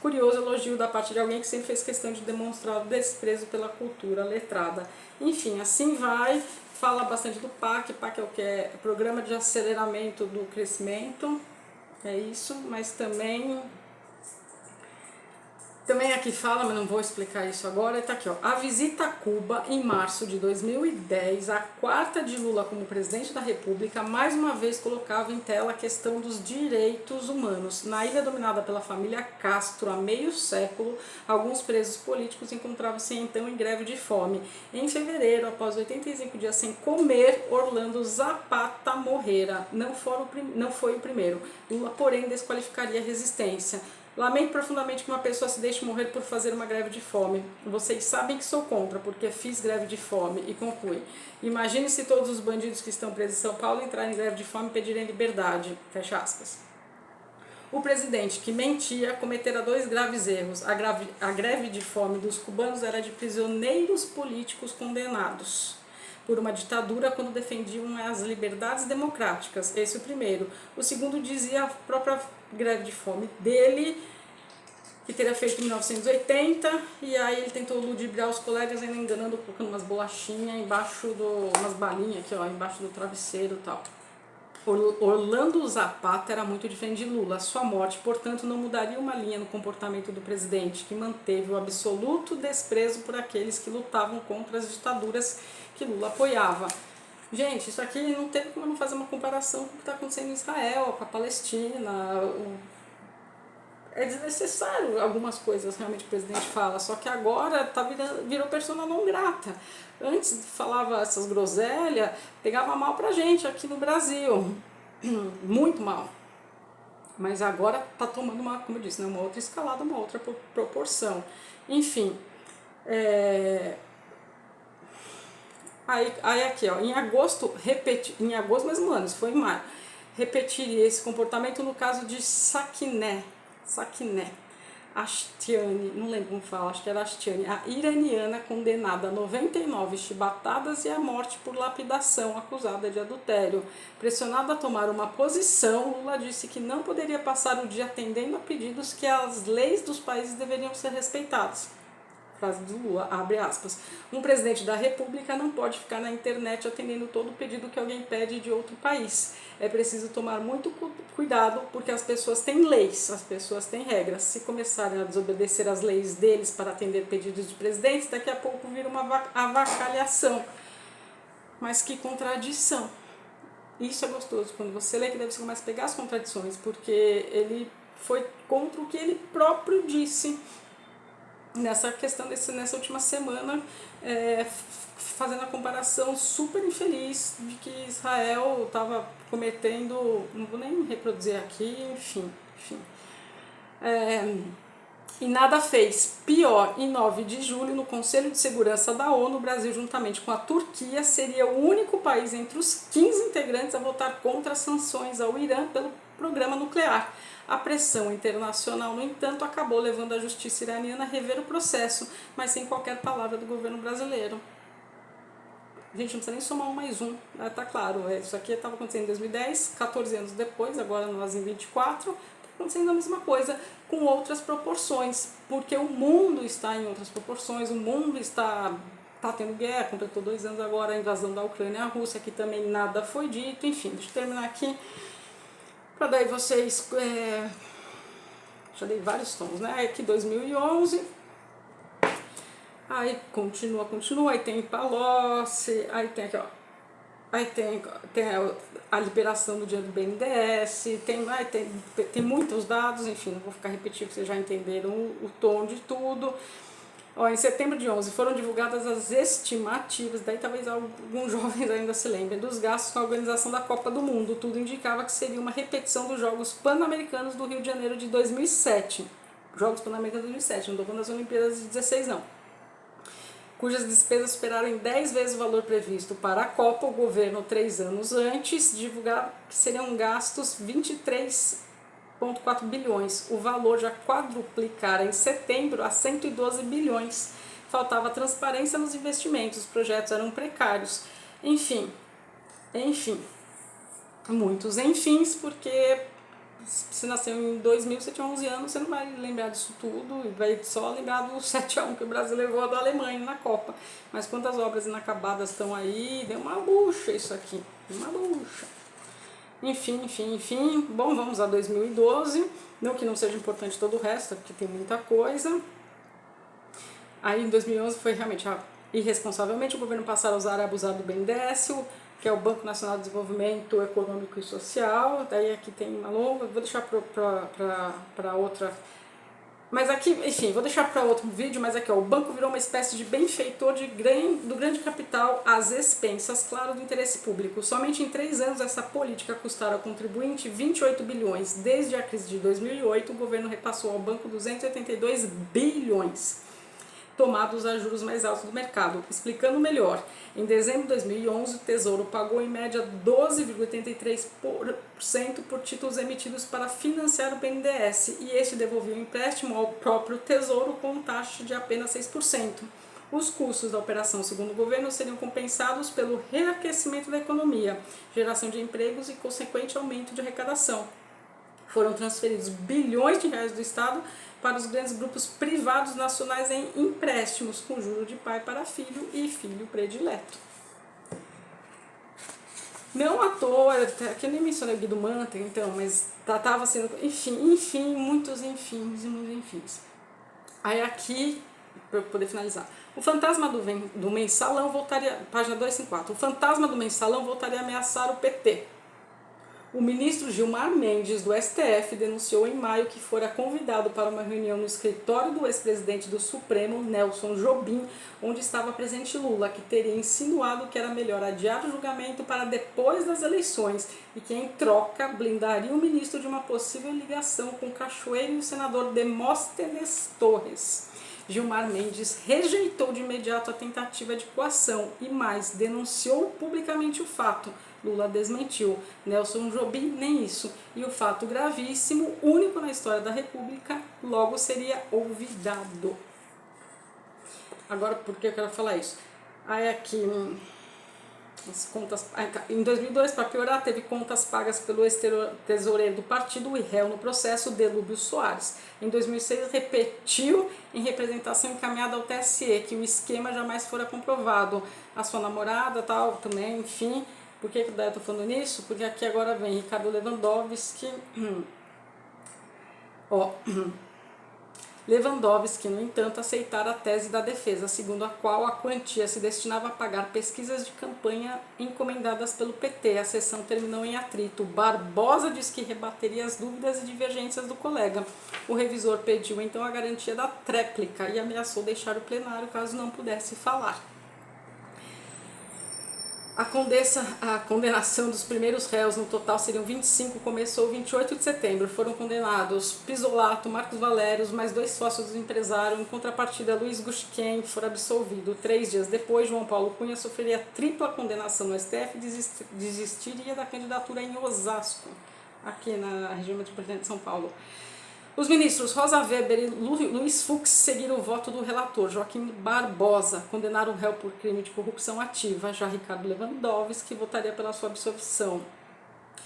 S1: curioso elogio da parte de alguém que sempre fez questão de demonstrar o desprezo pela cultura letrada. Enfim, assim vai, fala bastante do PAC, PAC é o que é? Programa de Aceleramento do Crescimento, é isso, mas também aqui fala, mas não vou explicar isso agora, está aqui, ó. A visita a Cuba em março de 2010, a quarta de Lula como presidente da República, mais uma vez colocava em tela a questão dos direitos humanos. Na ilha dominada pela família Castro há meio século, alguns presos políticos encontravam-se então em greve de fome. Em fevereiro, após 85 dias sem comer, Orlando Zapata morrera. Não foi o primeiro. Lula, porém, desqualificaria a resistência. Lamento profundamente que uma pessoa se deixe morrer por fazer uma greve de fome. Vocês sabem que sou contra, porque fiz greve de fome. E conclui. Imagine se todos os bandidos que estão presos em São Paulo entrarem em greve de fome e pedirem liberdade. Fecha aspas. O presidente, que mentia, cometera 2 graves erros. A greve de fome dos cubanos era de prisioneiros políticos condenados por uma ditadura quando defendiam as liberdades democráticas. Esse é o primeiro. O segundo dizia a própria greve de fome dele, que teria feito em 1980, e aí ele tentou ludibriar os colegas, ainda enganando, colocando umas bolachinhas embaixo umas balinhas aqui, ó, embaixo do travesseiro e tal. Orlando Zapata era muito diferente de Lula. Sua morte, portanto, não mudaria uma linha no comportamento do presidente, que manteve o absoluto desprezo por aqueles que lutavam contra as ditaduras que Lula apoiava. Gente, isso aqui não tem como não fazer uma comparação com o que está acontecendo em Israel, com a Palestina. É desnecessário algumas coisas realmente que o presidente fala, só que agora virou persona não grata. Antes falava essas groselhas, pegava mal pra gente aqui no Brasil, muito mal. Mas agora tá tomando uma, como eu disse, né, uma outra escalada, uma outra proporção. Enfim, aí aqui, ó, em agosto, mesmo ano, isso foi em maio, repetiria esse comportamento no caso de Sakineh Ashtiani, não lembro como fala, acho que era Ashtiani, a iraniana condenada a 99 chibatadas e à morte por lapidação, acusada de adultério. Pressionada a tomar uma posição, Lula disse que não poderia passar o dia atendendo a pedidos que as leis dos países deveriam ser respeitadas. Frase do Lula, abre aspas. Um presidente da república não pode ficar na internet atendendo todo o pedido que alguém pede de outro país. É preciso tomar muito cuidado porque as pessoas têm leis, as pessoas têm regras. Se começarem a desobedecer as leis deles para atender pedidos de presidentes, daqui a pouco vira uma avacalhação. Mas que contradição. Isso é gostoso, quando você lê que você começa a pegar as contradições, porque ele foi contra o que ele próprio disse nessa questão, nessa última semana, fazendo a comparação super infeliz de que Israel estava cometendo, não vou nem reproduzir aqui, enfim. E nada fez. Pior, em 9 de julho, no Conselho de Segurança da ONU, o Brasil, juntamente com a Turquia, seria o único país entre os 15 integrantes a votar contra as sanções ao Irã pelo programa nuclear. A pressão internacional, no entanto, acabou levando a justiça iraniana a rever o processo, mas sem qualquer palavra do governo brasileiro. Gente, não precisa nem somar um mais um, tá claro, isso aqui estava acontecendo em 2010, 14 anos depois, agora nós em 24, acontecendo a mesma coisa, com outras proporções, porque o mundo está em outras proporções, o mundo está tendo guerra, completou 2 anos agora a invasão da Ucrânia e a Rússia, que também nada foi dito, enfim, deixa eu terminar aqui, para daí vocês, já dei vários tons, né, aqui 2011, aí continua, aí tem Palocci, aí tem aqui, ó, aí tem a liberação do dinheiro do BNDES, tem muitos dados, enfim, não vou ficar repetindo, vocês já entenderam o tom de tudo. Ó, em setembro de 11 foram divulgadas as estimativas, daí talvez alguns jovens ainda se lembrem, dos gastos com a organização da Copa do Mundo. Tudo indicava que seria uma repetição dos Jogos Pan-Americanos do Rio de Janeiro de 2007. Jogos Pan-Americanos de 2007, não estou falando das Olimpíadas de 16 não. Cujas despesas superaram em 10 vezes o valor previsto para a Copa. O governo, 3 anos antes, divulgava que seriam gastos 23,4 bilhões. O valor já quadruplicara em setembro a 112 bilhões. Faltava transparência nos investimentos, os projetos eram precários. Enfim, muitos enfins, porque se nasceu em 2000, você tinha 11 anos, você não vai lembrar disso tudo, e vai só lembrar do 7-1 que o Brasil levou da Alemanha na Copa. Mas quantas obras inacabadas estão aí, deu uma bucha isso aqui, uma bucha. Enfim. Bom, vamos a 2012, não que não seja importante todo o resto, porque tem muita coisa. Aí em 2011 foi realmente, irresponsavelmente, o governo passar a usar e abusar do BNDES, que é o Banco Nacional de Desenvolvimento Econômico e Social. Daí aqui tem uma longa, vou deixar para outra Mas aqui, enfim, vou deixar para outro vídeo, mas aqui ó, o banco virou uma espécie de benfeitor do grande capital às expensas, claro, do interesse público. Somente em 3 anos essa política custará ao contribuinte 28 bilhões. Desde a crise de 2008, o governo repassou ao banco 282 bilhões, tomados a juros mais altos do mercado. Explicando melhor, em dezembro de 2011, o Tesouro pagou em média 12,83% por títulos emitidos para financiar o BNDES e este devolveu o empréstimo ao próprio Tesouro com taxa de apenas 6%. Os custos da operação, segundo o governo, seriam compensados pelo reaquecimento da economia, geração de empregos e consequente aumento de arrecadação. Foram transferidos bilhões de reais do Estado para os grandes grupos privados nacionais em empréstimos, com juro de pai para filho e filho predileto. Não à toa, aqui eu nem mencionei o Guido Mantega, então, mas estava sendo, enfim, muitos enfins. Aí aqui, para eu poder finalizar, o fantasma do mensalão voltaria, página 254, o fantasma do mensalão voltaria a ameaçar o PT. O ministro Gilmar Mendes, do STF, denunciou em maio que fora convidado para uma reunião no escritório do ex-presidente do Supremo, Nelson Jobim, onde estava presente Lula, que teria insinuado que era melhor adiar o julgamento para depois das eleições e que, em troca, blindaria o ministro de uma possível ligação com Cachoeira e o senador Demóstenes Torres. Gilmar Mendes rejeitou de imediato a tentativa de coação e mais, denunciou publicamente o fato. Lula desmentiu. Nelson Jobim nem isso. E o fato gravíssimo, único na história da República, logo seria olvidado. Agora, por que eu quero falar isso? Aí aqui, as contas, em 2002, para piorar, teve contas pagas pelo ex-tesoureiro do partido e réu no processo, Delúbio Soares. Em 2006, repetiu em representação encaminhada ao TSE que o esquema jamais fora comprovado. A sua namorada, tal, também, enfim. Por que eu estou falando nisso? Porque aqui agora vem Ricardo Lewandowski. Lewandowski, no entanto, aceitara a tese da defesa, segundo a qual a quantia se destinava a pagar pesquisas de campanha encomendadas pelo PT. A sessão terminou em atrito. Barbosa diz que rebateria as dúvidas e divergências do colega. O revisor pediu então a garantia da tréplica e ameaçou deixar o plenário caso não pudesse falar. A condenação dos primeiros réus, no total seriam 25, começou 28 de setembro. Foram condenados Pisolato, Marcos Valérios, mais 2 sócios do empresário. Em contrapartida, Luiz Gushiken foi absolvido. 3 dias depois, João Paulo Cunha sofreria tripla condenação no STF e desistiria da candidatura em Osasco, aqui na região metropolitana de São Paulo. Os ministros Rosa Weber e Luiz Fux seguiram o voto do relator, Joaquim Barbosa, condenaram o réu por crime de corrupção ativa. Já Ricardo Lewandowski votaria pela sua absolvição,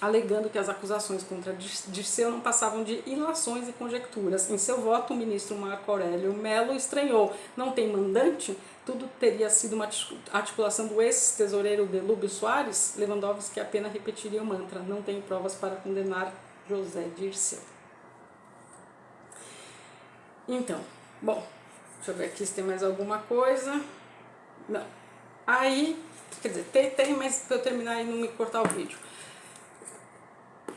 S1: alegando que as acusações contra Dirceu não passavam de ilações e conjecturas. Em seu voto, o ministro Marco Aurélio Mello estranhou: não tem mandante? Tudo teria sido uma articulação do ex-tesoureiro Delúbio Soares? Lewandowski apenas repetiria o mantra: não tenho provas para condenar José Dirceu. Então, bom, deixa eu ver aqui se tem mais alguma coisa. Não. Aí, quer dizer, tem, mas para eu terminar e não me cortar o vídeo.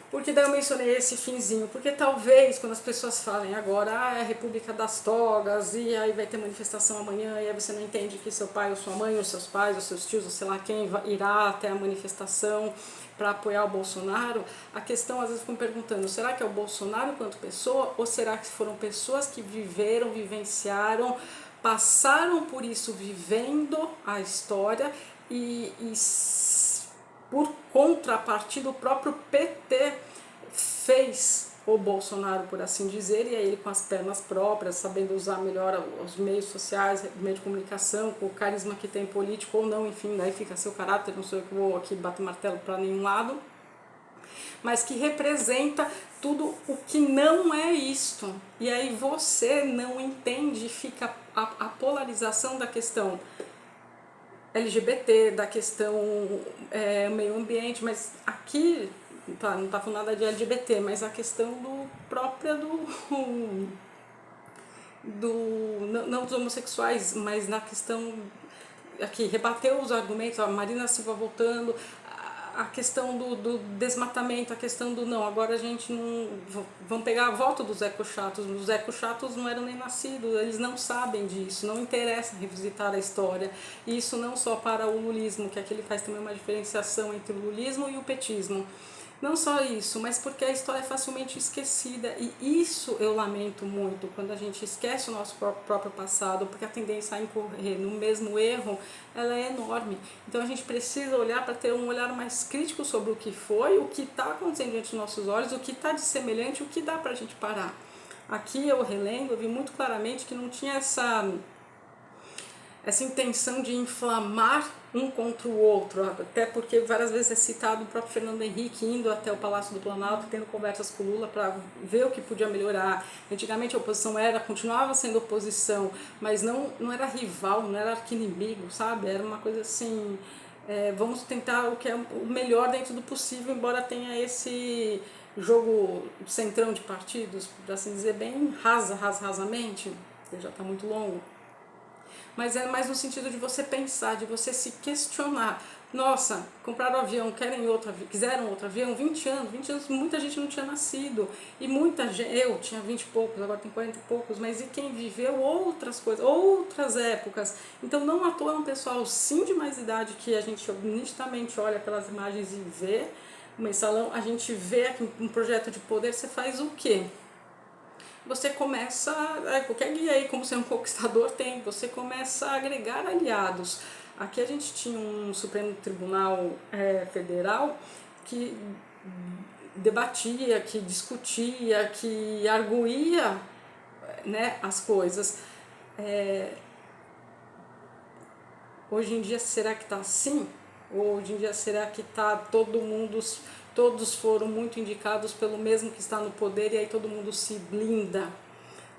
S1: Porque daí eu mencionei esse finzinho, porque talvez quando as pessoas falem agora, é a República das Togas, e aí vai ter manifestação amanhã, e aí você não entende que seu pai ou sua mãe, ou seus pais, ou seus tios, ou sei lá quem, irá até a manifestação para apoiar o Bolsonaro. A questão, às vezes, fico me perguntando, será que é o Bolsonaro enquanto pessoa, ou será que foram pessoas que vivenciaram, passaram por isso vivendo a história e por contrapartida, o próprio PT fez o Bolsonaro, por assim dizer, e aí ele com as pernas próprias, sabendo usar melhor os meios sociais, meio de comunicação, com o carisma que tem político ou não, enfim, daí fica seu caráter, não sou eu que vou aqui bater martelo para nenhum lado, mas que representa tudo o que não é isto. E aí você não entende, fica a polarização da questão LGBT, da questão meio ambiente, mas aqui não tá falando nada de LGBT, mas a questão não dos homossexuais, mas na questão aqui, rebateu os argumentos, a Marina Silva voltando, a questão do desmatamento, a questão do não, agora a gente não... Vamos pegar a volta dos ecochatos. Os ecochatos não eram nem nascidos, eles não sabem disso, não interessa revisitar a história. E isso não só para o lulismo, que aqui ele faz também uma diferenciação entre o lulismo e o petismo. Não só isso, mas porque a história é facilmente esquecida, e isso eu lamento muito, quando a gente esquece o nosso próprio passado, porque a tendência a incorrer no mesmo erro, ela é enorme. Então a gente precisa olhar para ter um olhar mais crítico sobre o que foi, o que está acontecendo diante dos nossos olhos, o que está de semelhante, o que dá para a gente parar. Aqui eu relendo, eu vi muito claramente que não tinha essa intenção de inflamar um contra o outro, até porque várias vezes é citado o próprio Fernando Henrique indo até o Palácio do Planalto, tendo conversas com o Lula para ver o que podia melhorar. Antigamente a oposição continuava sendo oposição, mas não era rival, não era arqui-inimigo, sabe? Era uma coisa assim, vamos tentar o que é o melhor dentro do possível, embora tenha esse jogo centrão de partidos, por assim dizer, bem rasamente, que já está muito longo. Mas é mais no sentido de você pensar, de você se questionar. Nossa, compraram avião, quiseram outro avião, 20 anos, muita gente não tinha nascido. E muita gente, eu tinha 20 e poucos, agora tem 40 e poucos, mas e quem viveu outras coisas, outras épocas. Então não à toa é um pessoal sim de mais idade que a gente nitidamente olha pelas imagens e vê. O mensalão, a gente vê aqui um projeto de poder, você faz o quê? Você começa, qualquer guia aí, como ser um conquistador tem, você começa a agregar aliados. Aqui a gente tinha um Supremo Tribunal Federal que debatia, que discutia, que arguía, né, as coisas. Hoje em dia, será que está assim? Hoje em dia, será que está todos foram muito indicados pelo mesmo que está no poder e aí todo mundo se blinda?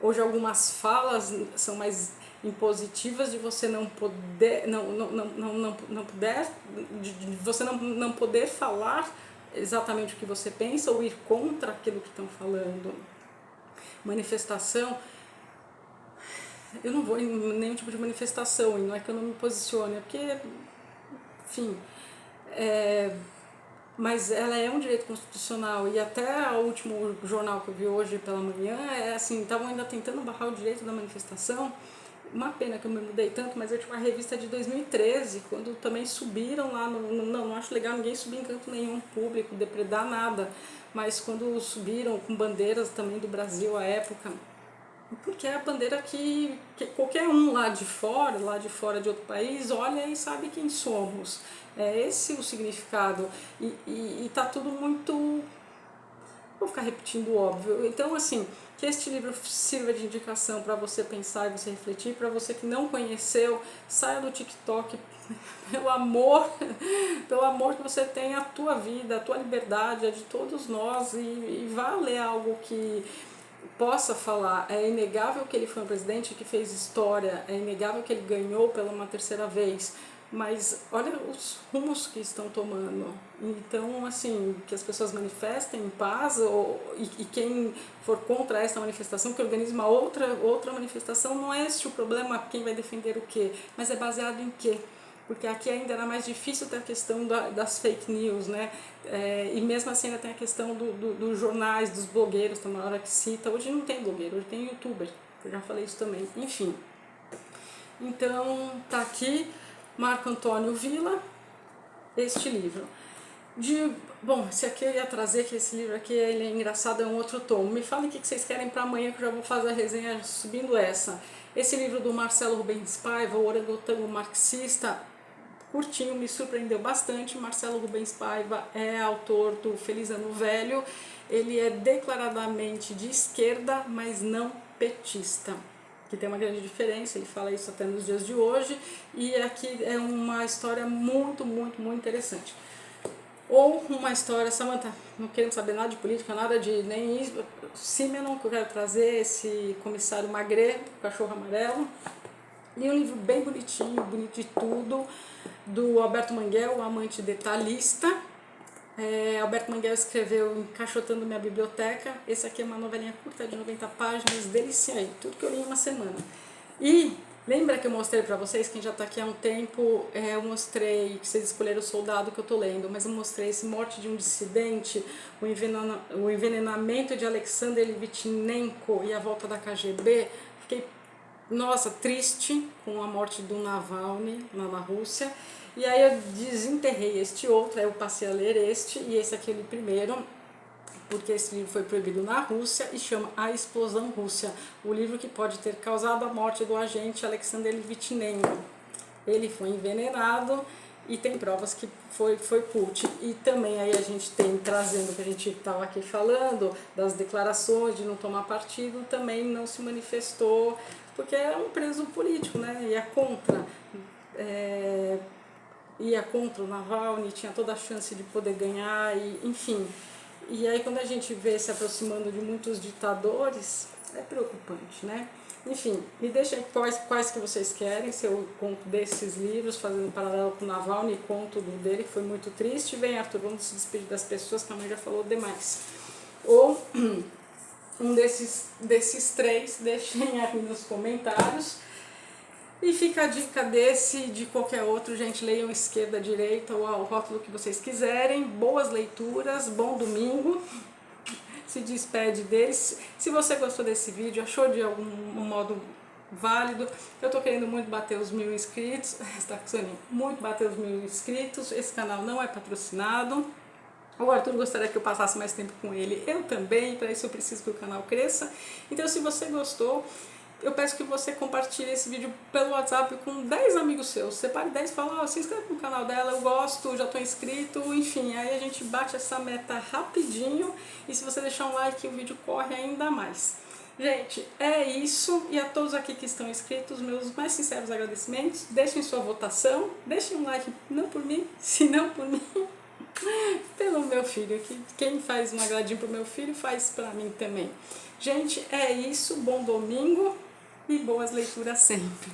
S1: Hoje algumas falas são mais impositivas de você não poder, você não poder falar exatamente o que você pensa ou ir contra aquilo que estão falando. Manifestação, eu não vou em nenhum tipo de manifestação, e não é que eu não me posicione, é porque, enfim, mas ela é um direito constitucional, e até o último jornal que eu vi hoje pela manhã, estavam ainda tentando barrar o direito da manifestação. Uma pena que eu me mudei tanto, mas eu tinha uma revista de 2013, quando também subiram lá, não acho legal ninguém subir em canto nenhum público, depredar nada, mas quando subiram com bandeiras também do Brasil à época, porque é a bandeira que qualquer um lá de fora de outro país, olha e sabe quem somos. É esse o significado. E tá tudo muito... Vou ficar repetindo o óbvio. Então, assim, que este livro sirva de indicação para você pensar e você refletir. Para você que não conheceu, saia do TikTok, pelo amor que você tem a tua vida, a tua liberdade, a de todos nós, e vá ler algo que possa falar. É inegável que ele foi um presidente que fez história, é inegável que ele ganhou pela uma terceira vez, mas olha os rumos que estão tomando. Então, assim, que as pessoas manifestem em paz, e quem for contra essa manifestação, que organize uma outra manifestação, não é este o problema, quem vai defender o quê, mas é baseado em quê? Porque aqui ainda era mais difícil ter a questão das fake news, né? E mesmo assim ainda tem a questão dos jornais, dos blogueiros, tem uma hora que cita. Hoje não tem blogueiro, hoje tem youtuber, eu já falei isso também. Enfim, então tá aqui Marco Antônio Villa, este livro. Bom, esse aqui eu ia trazer, que esse livro aqui ele é engraçado, é um outro tom. Me falem o que vocês querem para amanhã, que eu já vou fazer a resenha subindo essa. Esse livro do Marcelo Rubens Paiva, O Orangotango Marxista, curtinho, me surpreendeu bastante. Marcelo Rubens Paiva é autor do Feliz Ano Velho. Ele é declaradamente de esquerda, mas não petista, que tem uma grande diferença, ele fala isso até nos dias de hoje, e aqui é uma história muito interessante. Ou uma história, Samantha, não querendo saber nada de política, nada de nem isso, Simenon, que eu quero trazer, esse comissário Magré, o cachorro amarelo. Li um livro bem bonitinho, bonito de tudo, do Alberto Manguel, o amante detalhista. Alberto Manguel escreveu Encaixotando Minha Biblioteca. Esse aqui é uma novelinha curta de 90 páginas, delicinha aí, tudo que eu li em uma semana. E Lembra que eu mostrei pra vocês, quem já tá aqui há um tempo, eu mostrei, que vocês escolheram o soldado que eu tô lendo, mas eu mostrei esse Morte de um Dissidente, o envenenamento de Alexander Litvinenko e a volta da KGB. Fiquei, nossa, triste com a morte do Navalny lá na Rússia. E aí eu desenterrei este outro, aí eu passei a ler este, e esse aqui eu li primeiro, porque esse livro foi proibido na Rússia e chama A Explosão Rússia, o livro que pode ter causado a morte do agente Alexander Litvinenko. Ele foi envenenado e tem provas que foi Putin. E também aí a gente tem, trazendo o que a gente estava aqui falando, das declarações de não tomar partido, também não se manifestou, porque era um preso político, né? Ia contra o Navalny, tinha toda a chance de poder ganhar, e, enfim. E aí quando a gente vê se aproximando de muitos ditadores, é preocupante, né? Enfim, me deixem aí quais que vocês querem, se eu conto desses livros, fazendo um paralelo com o Navalny, conto do dele, que foi muito triste. Vem, Arthur, vamos se despedir das pessoas, que a mãe já falou demais. Ou um desses três, deixem aí nos comentários. E fica a dica desse, de qualquer outro, gente, leiam esquerda, direita ou o rótulo que vocês quiserem. Boas leituras, bom domingo. Se despede deles. Se você gostou desse vídeo, achou de algum modo válido, eu tô querendo muito bater os 1000 inscritos, está funcionando muito bater os 1000 inscritos, esse canal não é patrocinado. O Arthur gostaria que eu passasse mais tempo com ele, eu também, para isso eu preciso que o canal cresça. Então se você gostou, eu peço que você compartilhe esse vídeo pelo WhatsApp com 10 amigos seus. Separe 10 e fala, se inscreve no canal dela, eu gosto, já estou inscrito, enfim. Aí a gente bate essa meta rapidinho e se você deixar um like, o vídeo corre ainda mais. Gente, é isso. E a todos aqui que estão inscritos, meus mais sinceros agradecimentos. Deixem sua votação, deixem um like, não por mim, senão por mim. Pelo meu filho, que quem faz um agradinho pro meu filho faz pra mim também. Gente, é isso, bom domingo e boas leituras sempre.